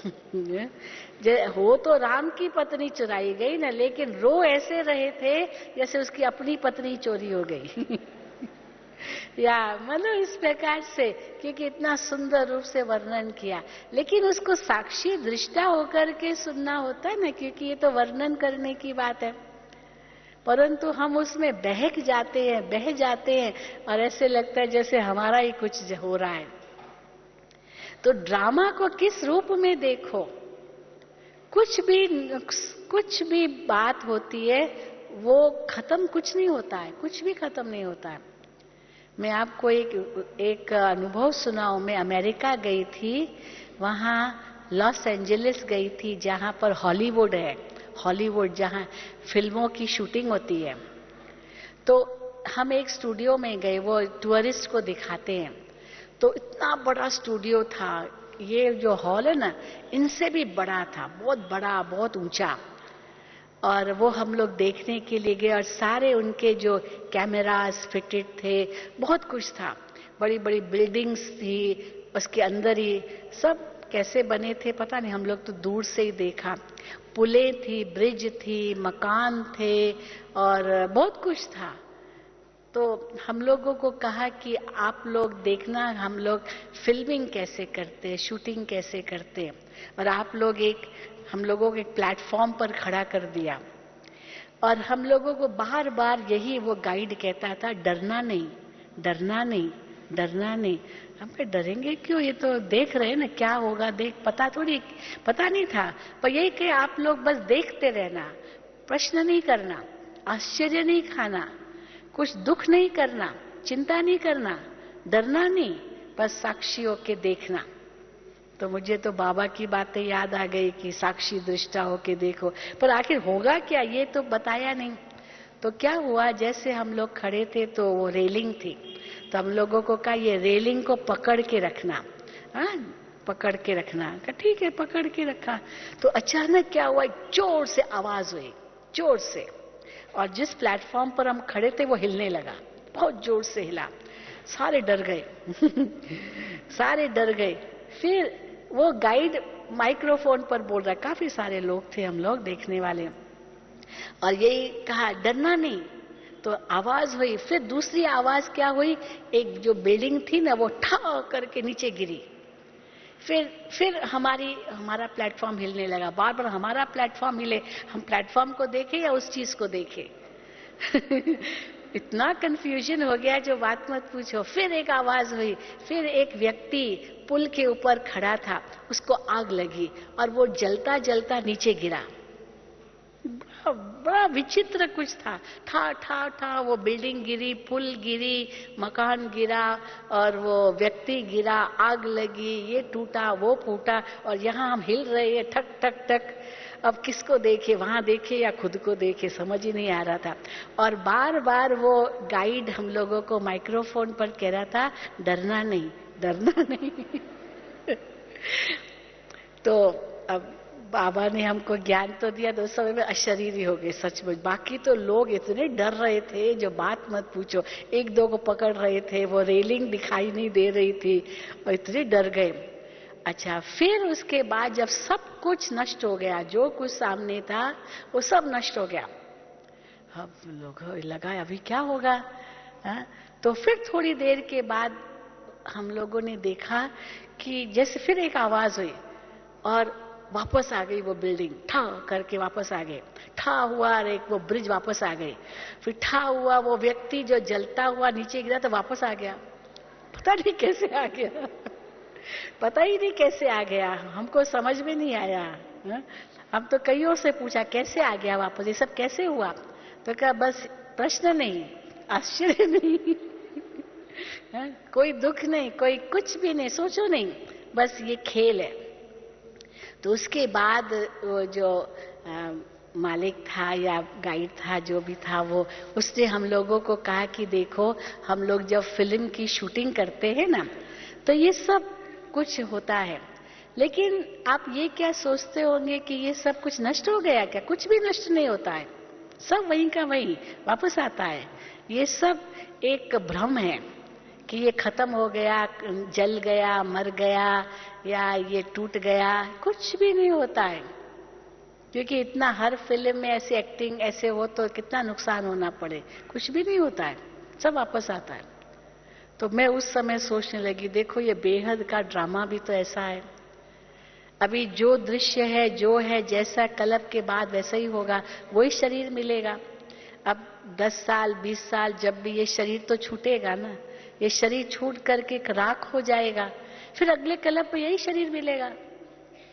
हो तो राम की पत्नी चुराई गई ना, लेकिन रो ऐसे रहे थे जैसे उसकी अपनी पत्नी चोरी हो गई। या मतलब इस प्रकार से, क्योंकि इतना सुंदर रूप से वर्णन किया। लेकिन उसको साक्षी दृष्टा होकर के सुनना होता है ना, क्योंकि ये तो वर्णन करने की बात है। परंतु हम उसमें बह जाते हैं और ऐसे लगता है जैसे हमारा ही कुछ हो रहा है। तो ड्रामा को किस रूप में देखो, कुछ भी बात होती है वो खत्म कुछ नहीं होता है, कुछ भी खत्म नहीं होता है। मैं आपको एक अनुभव सुनाऊं। मैं अमेरिका गई थी, वहां लॉस एंजलिस गई थी, जहां पर हॉलीवुड है, हॉलीवुड जहां फिल्मों की शूटिंग होती है। तो हम एक स्टूडियो में गए, वो टूरिस्ट को दिखाते हैं। तो इतना बड़ा स्टूडियो था, ये जो हॉल है ना इनसे भी बड़ा था, बहुत बड़ा, बहुत ऊंचा। और वो हम लोग देखने के लिए गए और सारे उनके जो कैमरास फिटेड थे, बहुत कुछ था, बड़ी बड़ी बिल्डिंग्स थी, उसके अंदर ही सब कैसे बने थे पता नहीं, हम लोग तो दूर से ही देखा। पुलें थी, ब्रिज थी, मकान थे और बहुत कुछ था। तो हम लोगों को कहा कि आप लोग देखना हम लोग फिल्मिंग कैसे करते, शूटिंग कैसे करते, और आप लोग हम लोगों को एक प्लेटफॉर्म पर खड़ा कर दिया। और हम लोगों को बार बार यही वो गाइड कहता था, डरना नहीं, डरना नहीं, डरना नहीं। हम कहे डरेंगे क्यों, ये तो देख रहे हैं ना क्या होगा, पता नहीं था। पर यही कि आप लोग बस देखते रहना, प्रश्न नहीं करना, आश्चर्य नहीं खाना, कुछ दुख नहीं करना, चिंता नहीं करना, डरना नहीं, बस साक्षी होके देखना। तो मुझे तो बाबा की बातें याद आ गई कि साक्षी दृष्टा होके देखो। पर आखिर होगा क्या ये तो बताया नहीं। तो क्या हुआ, जैसे हम लोग खड़े थे तो वो रेलिंग थी, तो हम लोगों को कहा ये रेलिंग को पकड़ के रखना, हाँ पकड़ के रखना। ठीक है, पकड़ के रखा। तो अचानक क्या हुआ, जोर से आवाज हुई, जोर से, और जिस प्लेटफॉर्म पर हम खड़े थे वो हिलने लगा, बहुत जोर से हिला। सारे डर गए। सारे डर गए। फिर वो गाइड माइक्रोफोन पर बोल रहा, काफी सारे लोग थे हम लोग देखने वाले, और यही कहा डरना नहीं। तो आवाज हुई, फिर दूसरी आवाज क्या हुई, एक जो बिल्डिंग थी ना वो ठा करके नीचे गिरी। फिर हमारा प्लेटफॉर्म हिलने लगा, बार बार हमारा प्लेटफॉर्म हिले। हम प्लेटफॉर्म को देखे या उस चीज को देखे? इतना कंफ्यूजन हो गया जो बात मत पूछो। फिर एक आवाज हुई, फिर एक व्यक्ति पुल के ऊपर खड़ा था, उसको आग लगी और वो जलता जलता नीचे गिरा। बड़ा विचित्र कुछ था, ठा ठा ठा वो बिल्डिंग गिरी, पुल गिरी, मकान गिरा और वो व्यक्ति गिरा, आग लगी, ये टूटा वो फूटा, और यहाँ हम हिल रहे हैं ठक ठक ठक। अब किसको देखे, वहां देखे या खुद को देखे, समझ ही नहीं आ रहा था। और बार बार वो गाइड हम लोगों को माइक्रोफोन पर कह रहा था डरना नहीं, डरना नहीं। तो अब बाबा ने हमको ज्ञान तो दिया, तो उस समय में अशरीरी हो गए सचमुच। बाकी तो लोग इतने डर रहे थे जो बात मत पूछो, एक दो को पकड़ रहे थे, वो रेलिंग दिखाई नहीं दे रही थी और इतने डर गए। अच्छा, फिर उसके बाद जब सब कुछ नष्ट हो गया, जो कुछ सामने था वो सब नष्ट हो गया, अब लोग लगा अभी क्या होगा। तो फिर थोड़ी देर के बाद हम लोगों ने देखा कि जैसे फिर एक आवाज हुई और वापस आ गई वो बिल्डिंग, ठा करके वापस आ गए, ठा हुआ और एक वो ब्रिज वापस आ गई, फिर ठा हुआ वो व्यक्ति जो जलता हुआ नीचे गिरा तो वापस आ गया। पता नहीं कैसे आ गया, पता ही नहीं कैसे आ गया, हमको समझ में नहीं आया। हम तो कईयों से पूछा कैसे आ गया वापस, ये सब कैसे हुआ, तो क्या बस प्रश्न नहीं, आश्चर्य नहीं, कोई दुख नहीं, कोई कुछ भी नहीं, सोचो नहीं, बस ये खेल है। तो उसके बाद वो जो मालिक था या गाइड था जो भी था, वो उसने हम लोगों को कहा कि देखो हम लोग जब फिल्म की शूटिंग करते हैं ना तो ये सब कुछ होता है, लेकिन आप ये क्या सोचते होंगे कि ये सब कुछ नष्ट हो गया क्या? कुछ भी नष्ट नहीं होता है, सब वहीं का वहीं वापस आता है। ये सब एक भ्रम है कि ये खत्म हो गया, जल गया, मर गया या ये टूट गया, कुछ भी नहीं होता है। क्योंकि इतना हर फिल्म में ऐसी एक्टिंग ऐसे हो तो कितना नुकसान होना पड़े, कुछ भी नहीं होता है, सब वापस आता है। तो मैं उस समय सोचने लगी, देखो ये बेहद का ड्रामा भी तो ऐसा है। अभी जो दृश्य है, जो है, जैसा कलप के बाद वैसा ही होगा, वही शरीर मिलेगा। अब 10 साल 20 साल जब भी ये शरीर तो छूटेगा ना, ये शरीर छूट करके राख हो जाएगा, फिर अगले कलप में यही शरीर मिलेगा।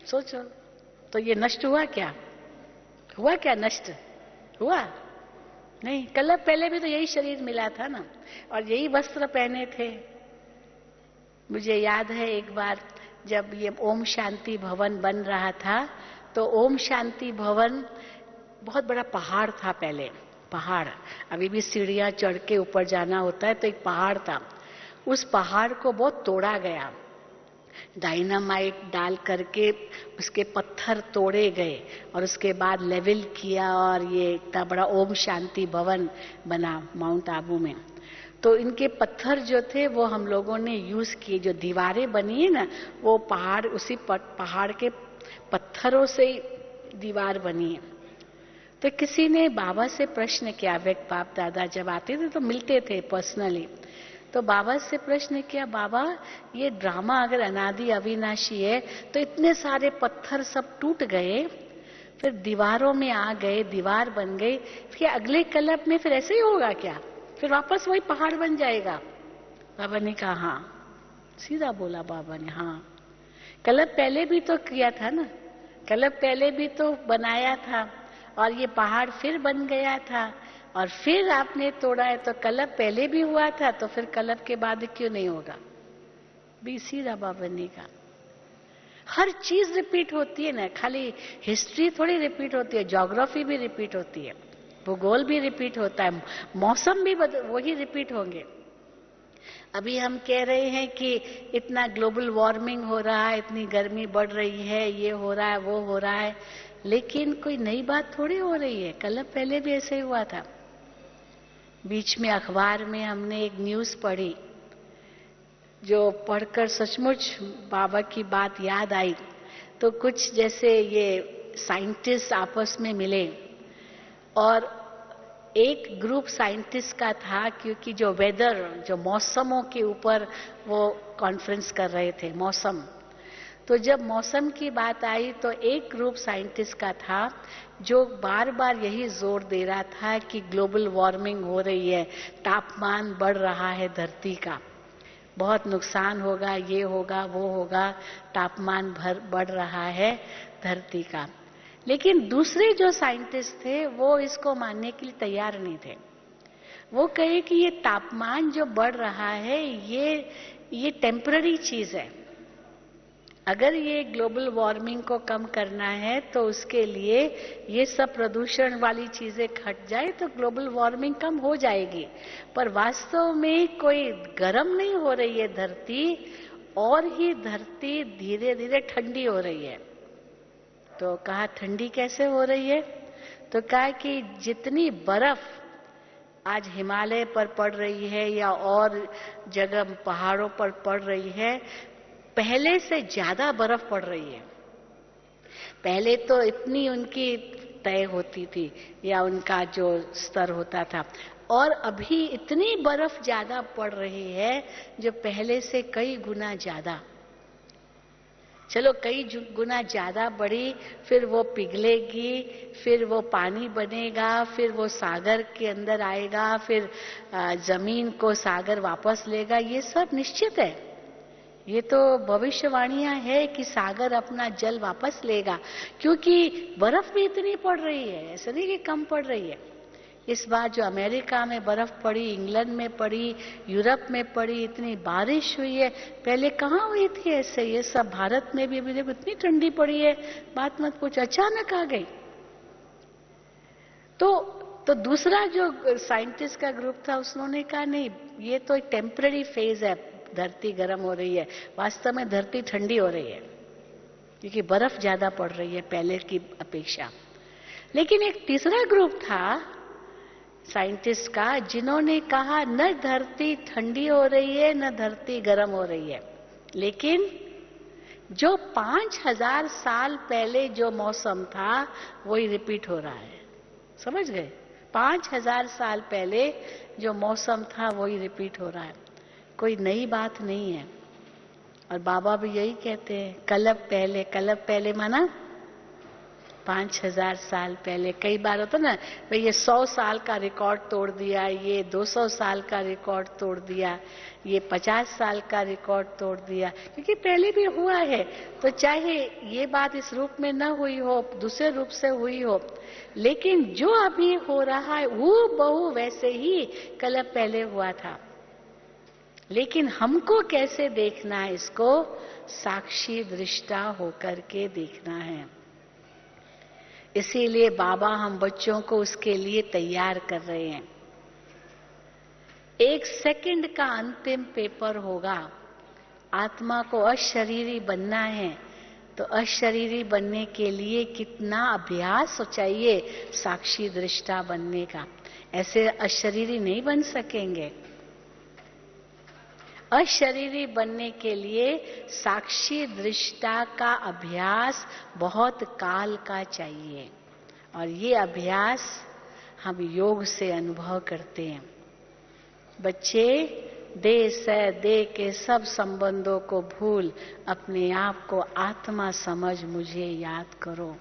सोचो, तो ये नष्ट हुआ क्या? हुआ क्या नष्ट? हुआ नहीं। कलप पहले भी तो यही शरीर मिला था ना, और यही वस्त्र पहने थे। मुझे याद है एक बार जब ये ओम शांति भवन बन रहा था, तो ओम शांति भवन बहुत बड़ा पहाड़ था पहले, पहाड़, अभी भी सीढ़ियां चढ़ के ऊपर जाना होता है, तो एक पहाड़ था, उस पहाड़ को बहुत तोड़ा गया, डायनामाइट डाल करके उसके पत्थर तोड़े गए और उसके बाद लेवल किया और ये इतना बड़ा ओम शांति भवन बना माउंट आबू में। तो इनके पत्थर जो थे वो हम लोगों ने यूज किए, जो दीवारें बनी है ना वो पहाड़, उसी पहाड़ के पत्थरों से दीवार बनी है। तो किसी ने बाबा से प्रश्न किया, व्यक्त बाप दादा जब आते थे तो मिलते थे पर्सनली, तो बाबा से प्रश्न किया, बाबा ये ड्रामा अगर अनादि अविनाशी है तो इतने सारे पत्थर सब टूट गए, फिर दीवारों में आ गए, दीवार बन गई, फिर अगले कल्प में फिर ऐसे ही होगा क्या? फिर वापस वही पहाड़ बन जाएगा? बाबा ने कहा हाँ। सीधा बोला बाबा ने, हाँ कल्प पहले भी तो किया था ना, कल्प पहले भी तो बनाया था और ये पहाड़ फिर बन गया था और फिर आपने तोड़ा है, तो कल्प पहले भी हुआ था, तो फिर कल्प के बाद क्यों नहीं होगा? भी सीधा बाबा ने कहा। हर चीज रिपीट होती है ना, खाली हिस्ट्री थोड़ी रिपीट होती है, ज्योग्राफी भी रिपीट होती है, भूगोल भी रिपीट होता है, मौसम भी वही रिपीट होंगे। अभी हम कह रहे हैं कि इतना ग्लोबल वार्मिंग हो रहा है, इतनी गर्मी बढ़ रही है, ये हो रहा है, वो हो रहा है, लेकिन कोई नई बात थोड़ी हो रही है, कल पहले भी ऐसे ही हुआ था। बीच में अखबार में हमने एक न्यूज पढ़ी, जो पढ़कर सचमुच बाबा की बात याद आई। तो कुछ जैसे ये साइंटिस्ट आपस में मिले और एक ग्रुप साइंटिस्ट का था, क्योंकि जो वेदर, जो मौसमों के ऊपर वो कॉन्फ्रेंस कर रहे थे, मौसम। तो जब मौसम की बात आई तो एक ग्रुप साइंटिस्ट का था जो बार बार यही जोर दे रहा था कि ग्लोबल वार्मिंग हो रही है, तापमान बढ़ रहा है धरती का, बहुत नुकसान होगा, ये होगा, वो होगा, तापमान बढ़ रहा है धरती का। लेकिन दूसरे जो साइंटिस्ट थे वो इसको मानने के लिए तैयार नहीं थे। वो कहे कि ये तापमान जो बढ़ रहा है ये टेम्पररी चीज है, अगर ये ग्लोबल वार्मिंग को कम करना है तो उसके लिए ये सब प्रदूषण वाली चीजें हट जाए तो ग्लोबल वार्मिंग कम हो जाएगी। पर वास्तव में कोई गर्म नहीं हो रही है धरती, और ही धरती धीरे धीरे ठंडी हो रही है। तो कहा ठंडी कैसे हो रही है? तो कहा कि जितनी बर्फ आज हिमालय पर पड़ रही है या और जगह पहाड़ों पर पड़ रही है, पहले से ज्यादा बर्फ पड़ रही है। पहले तो इतनी उनकी तय होती थी या उनका जो स्तर होता था, और अभी इतनी बर्फ ज्यादा पड़ रही है जो पहले से कई गुना ज्यादा। चलो कई गुना ज्यादा बढ़ी, फिर वो पिघलेगी, फिर वो पानी बनेगा, फिर वो सागर के अंदर आएगा, फिर जमीन को सागर वापस लेगा, ये सब निश्चित है। ये तो भविष्यवाणियां है कि सागर अपना जल वापस लेगा, क्योंकि बर्फ भी इतनी पड़ रही है, ऐसा नहीं कि कम पड़ रही है। इस बार जो अमेरिका में बर्फ पड़ी, इंग्लैंड में पड़ी, यूरोप में पड़ी, इतनी बारिश हुई है, पहले कहाँ हुई थी ऐसे? ये सब भारत में भी अभी देखो इतनी ठंडी पड़ी है, बात मत कुछ अचानक आ गई। तो दूसरा जो साइंटिस्ट का ग्रुप था उसने कहा नहीं, ये तो एक टेम्पररी फेज है, धरती गर्म हो रही है, वास्तव में धरती ठंडी हो रही है क्योंकि बर्फ ज्यादा पड़ रही है पहले की अपेक्षा। लेकिन एक तीसरा ग्रुप था साइंटिस्ट का, जिन्होंने कहा न धरती ठंडी हो रही है न धरती गर्म हो रही है, लेकिन जो 5000 साल पहले जो मौसम था वही रिपीट हो रहा है। समझ गए? 5000 साल पहले जो मौसम था वही रिपीट हो रहा है, कोई नई बात नहीं है। और बाबा भी यही कहते हैं, कलब पहले माना 5000 साल पहले। कई बार होता ना भाई, ये 100 साल का रिकॉर्ड तोड़ दिया, ये 200 साल का रिकॉर्ड तोड़ दिया, ये 50 साल का रिकॉर्ड तोड़ दिया, क्योंकि पहले भी हुआ है। तो चाहे ये बात इस रूप में न हुई हो, दूसरे रूप से हुई हो, लेकिन जो अभी हो रहा है वो बहु वैसे ही कल पहले हुआ था। लेकिन हमको कैसे देखना है? इसको साक्षी दृष्टा होकर के देखना है। इसीलिए बाबा हम बच्चों को उसके लिए तैयार कर रहे हैं। 1 सेकंड का अंतिम पेपर होगा। आत्मा को अशरीरी बनना है, तो अशरीरी बनने के लिए कितना अभ्यास चाहिए साक्षी दृष्टा बनने का। ऐसे अशरीरी नहीं बन सकेंगे। अशरीरी बनने के लिए साक्षी दृष्टा का अभ्यास बहुत काल का चाहिए, और ये अभ्यास हम योग से अनुभव करते हैं। बच्चे देह से देह के सब संबंधों को भूल अपने आप को आत्मा समझ मुझे याद करो।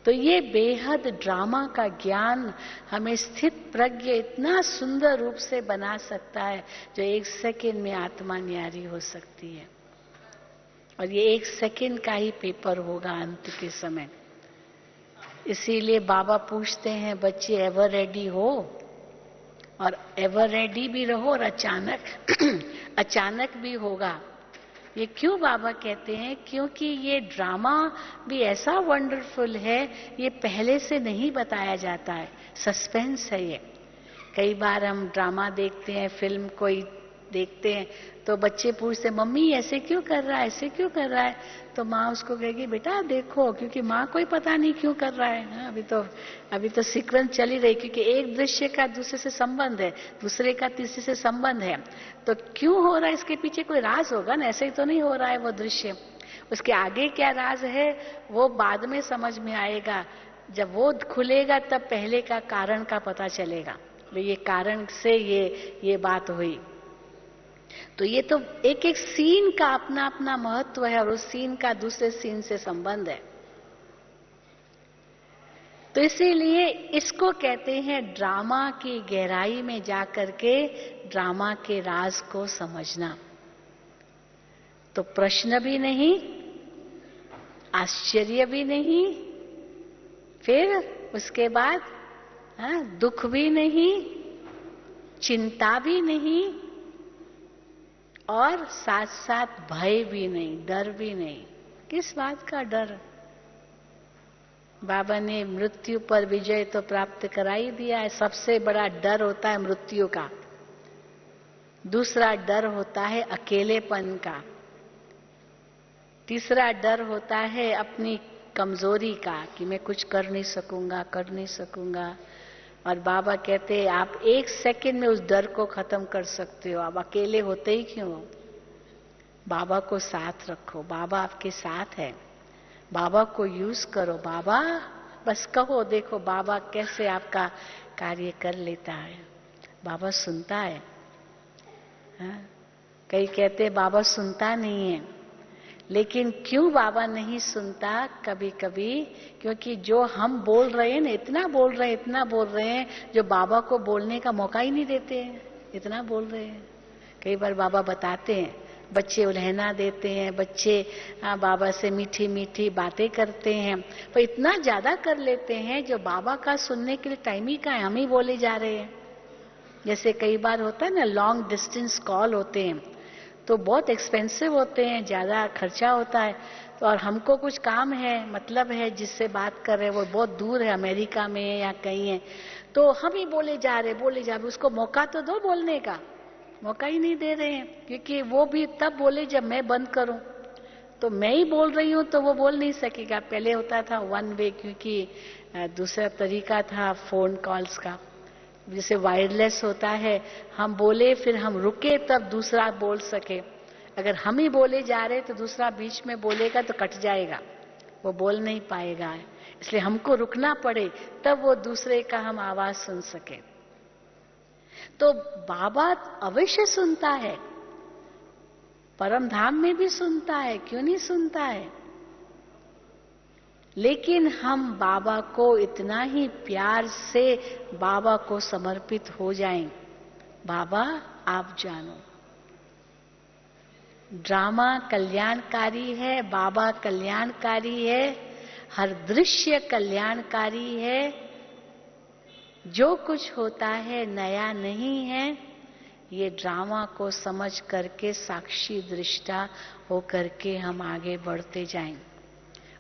तो ये बेहद ड्रामा का ज्ञान हमें स्थित प्रज्ञ इतना सुंदर रूप से बना सकता है, जो 1 सेकंड में आत्मा न्यारी हो सकती है। और ये 1 सेकंड का ही पेपर होगा अंत के समय। इसीलिए बाबा पूछते हैं, बच्चे एवर रेडी हो? और एवर रेडी भी रहो, और अचानक भी होगा। ये क्यों बाबा कहते हैं? क्योंकि ये ड्रामा भी ऐसा वंडरफुल है, ये पहले से नहीं बताया जाता है, सस्पेंस है ये। कई बार हम ड्रामा देखते हैं, फिल्म कोई देखते हैं, तो बच्चे पूछते मम्मी ऐसे क्यों कर रहा है, ऐसे क्यों कर रहा है? तो माँ उसको कहेगी बेटा देखो, क्योंकि माँ कोई पता नहीं क्यों कर रहा है। अभी तो सीक्वेंस चल ही रही, क्योंकि एक दृश्य का दूसरे से संबंध है, दूसरे का तीसरे से संबंध है। तो क्यों हो रहा है, इसके पीछे कोई राज होगा ना, ऐसे ही तो नहीं हो रहा है वो दृश्य। उसके आगे क्या राज है वो बाद में समझ में आएगा। जब वो खुलेगा तब पहले का कारण का पता चलेगा, ये कारण से ये बात हुई। तो ये तो एक एक सीन का अपना अपना महत्व है, और उस सीन का दूसरे सीन से संबंध है। तो इसीलिए इसको कहते हैं ड्रामा की गहराई में जाकर के ड्रामा के राज को समझना। तो प्रश्न भी नहीं, आश्चर्य भी नहीं, फिर उसके बाद दुख भी नहीं, चिंता भी नहीं, और साथ साथ भय भी नहीं, डर भी नहीं। किस बात का डर? बाबा ने मृत्यु पर विजय तो प्राप्त करा ही दिया है। सबसे बड़ा डर होता है मृत्यु का। दूसरा डर होता है अकेलेपन का। तीसरा डर होता है अपनी कमजोरी का, कि मैं कुछ कर नहीं सकूंगा। और बाबा कहते हैं आप 1 सेकंड में उस डर को खत्म कर सकते हो। आप अकेले होते ही क्यों हो? बाबा को साथ रखो, बाबा आपके साथ है। बाबा को यूज करो, बाबा बस कहो, देखो बाबा कैसे आपका कार्य कर लेता है। बाबा सुनता है। कई कहते हैं बाबा सुनता नहीं है, लेकिन क्यों बाबा नहीं सुनता कभी कभी? क्योंकि जो हम बोल रहे हैं ना, इतना बोल रहे हैं, जो बाबा को बोलने का मौका ही नहीं देते हैं, इतना बोल रहे हैं। कई बार बाबा बताते हैं, बच्चे उल्हना देते हैं, बच्चे बाबा से मीठी मीठी बातें करते हैं, पर इतना ज्यादा कर लेते हैं जो बाबा का सुनने के लिए टाइम ही कहाँ है, हम ही बोले जा रहे हैं। जैसे कई बार होता है ना, लॉन्ग डिस्टेंस कॉल होते हैं तो बहुत एक्सपेंसिव होते हैं, ज्यादा खर्चा होता है, तो और हमको कुछ काम है, मतलब है जिससे बात कर रहे हैं वो बहुत दूर है, अमेरिका में है या कहीं है, तो हम ही बोले जा रहे, उसको मौका तो दो बोलने का, मौका ही नहीं दे रहे हैं। क्योंकि वो भी तब बोले जब मैं बंद करूं, तो मैं ही बोल रही हूं तो वो बोल नहीं सकेगा। पहले होता था वन वे, क्योंकि दूसरा तरीका था फोन कॉल्स का, जैसे वायरलेस होता है, हम बोले फिर हम रुके तब दूसरा बोल सके। अगर हम ही बोले जा रहे तो दूसरा बीच में बोलेगा तो कट जाएगा, वो बोल नहीं पाएगा, इसलिए हमको रुकना पड़े तब वो दूसरे का हम आवाज सुन सके। तो बाबा अवश्य सुनता है, परम धाम में भी सुनता है, क्यों नहीं सुनता है? लेकिन हम बाबा को इतना ही प्यार से बाबा को समर्पित हो जाएं, बाबा आप जानो। ड्रामा कल्याणकारी है, बाबा कल्याणकारी है, हर दृश्य कल्याणकारी है, जो कुछ होता है नया नहीं है। ये ड्रामा को समझ करके साक्षी दृष्टा होकर के हम आगे बढ़ते जाएं,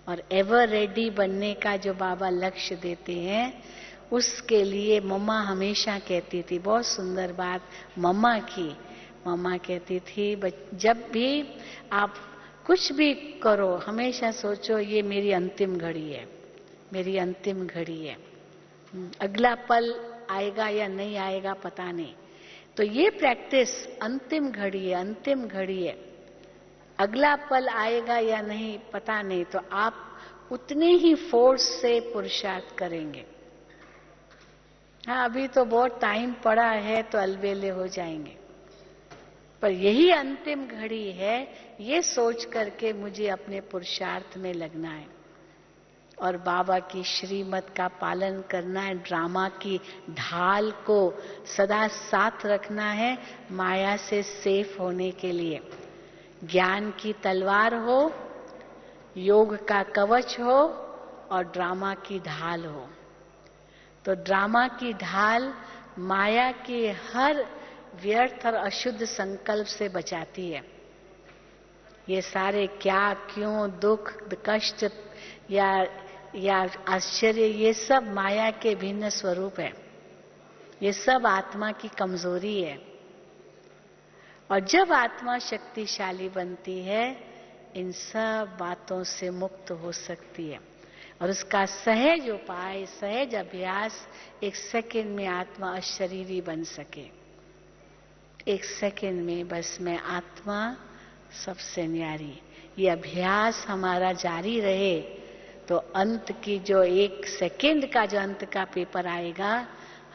और एवर रेडी बनने का जो बाबा लक्ष्य देते हैं, उसके लिए मम्मा हमेशा कहती थी, बहुत सुंदर बात मम्मा की, मम्मा कहती थी जब भी आप कुछ भी करो हमेशा सोचो ये मेरी अंतिम घड़ी है, मेरी अंतिम घड़ी है, अगला पल आएगा या नहीं आएगा पता नहीं। तो ये प्रैक्टिस, अंतिम घड़ी है, अंतिम घड़ी है, अगला पल आएगा या नहीं पता नहीं, तो आप उतने ही फोर्स से पुरुषार्थ करेंगे। हाँ, अभी तो बहुत टाइम पड़ा है तो अलबेले हो जाएंगे, पर यही अंतिम घड़ी है, ये सोच करके मुझे अपने पुरुषार्थ में लगना है और बाबा की श्रीमत का पालन करना है। ड्रामा की ढाल को सदा साथ रखना है माया से सेफ होने के लिए। ज्ञान की तलवार हो, योग का कवच हो और ड्रामा की ढाल हो। तो ड्रामा की ढाल माया के हर व्यर्थ और अशुद्ध संकल्प से बचाती है। ये सारे क्या, क्यों, दुख, कष्ट या आश्चर्य, ये सब माया के भिन्न स्वरूप है, ये सब आत्मा की कमजोरी है। और जब आत्मा शक्तिशाली बनती है, इन सब बातों से मुक्त हो सकती है। और उसका सहज उपाय, सहज अभ्यास, एक सेकंड में आत्मा अशरीरी बन सके। एक सेकंड में बस मैं आत्मा सबसे न्यारी। ये अभ्यास हमारा जारी रहे तो अंत की जो एक सेकंड का जो अंत का पेपर आएगा,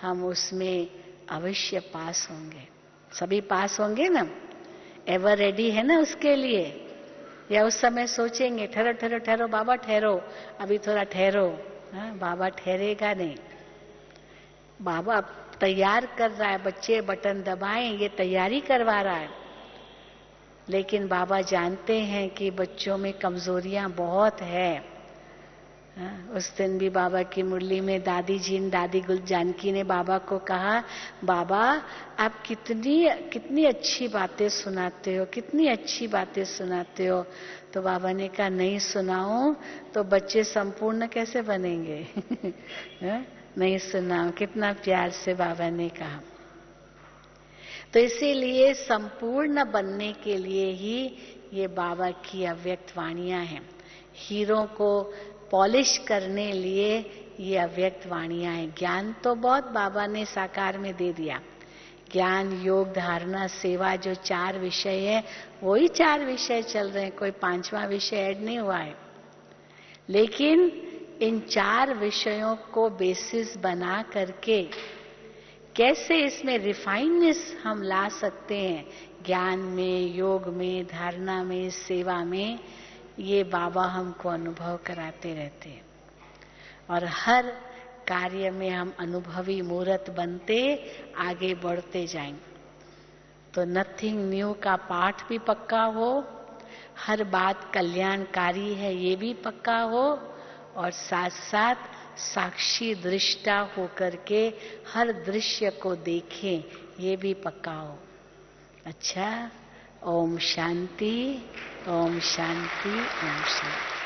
हम उसमें अवश्य पास होंगे। सभी पास होंगे ना? एवर रेडी है ना उसके लिए? या उस समय सोचेंगे ठहरो ठहरो ठहरो बाबा ठहरो, अभी थोड़ा ठहरो? बाबा ठहरेगा नहीं। बाबा तैयार कर रहा है, बच्चे बटन दबाएं, ये तैयारी करवा रहा है। लेकिन बाबा जानते हैं कि बच्चों में कमजोरियां बहुत है। उस दिन भी बाबा की मुरली में दादी गुल जानकी ने बाबा को कहा, बाबा आप कितनी अच्छी बातें सुनाते हो, कितनी अच्छी बातें सुनाते हो। तो बाबा ने कहा नहीं सुनाऊं तो बच्चे संपूर्ण कैसे बनेंगे? नहीं सुनाऊं। कितना प्यार से बाबा ने कहा। तो इसीलिए संपूर्ण बनने के लिए ही ये बाबा की अव्यक्त वाणियां हैं। हीरो को पॉलिश करने लिए ये अव्यक्त वाणियां हैं। ज्ञान तो बहुत बाबा ने साकार में दे दिया। ज्ञान, योग, धारणा, सेवा, जो 4 विषय है, वही 4 विषय चल रहे हैं, कोई 5वां विषय ऐड नहीं हुआ है। लेकिन इन 4 विषयों को बेसिस बना करके कैसे इसमें रिफाइननेस हम ला सकते हैं, ज्ञान में, योग में, धारणा में, सेवा में, ये बाबा हमको अनुभव कराते रहते हैं। और हर कार्य में हम अनुभवी मूर्त बनते आगे बढ़ते जाएंगे। तो नथिंग न्यू का पाठ भी पक्का हो, हर बात कल्याणकारी है ये भी पक्का हो, और साथ साथ साक्षी दृष्टा होकर के हर दृश्य को देखें ये भी पक्का हो। अच्छा, ओम शांति, ओम शांति, ओम शांति।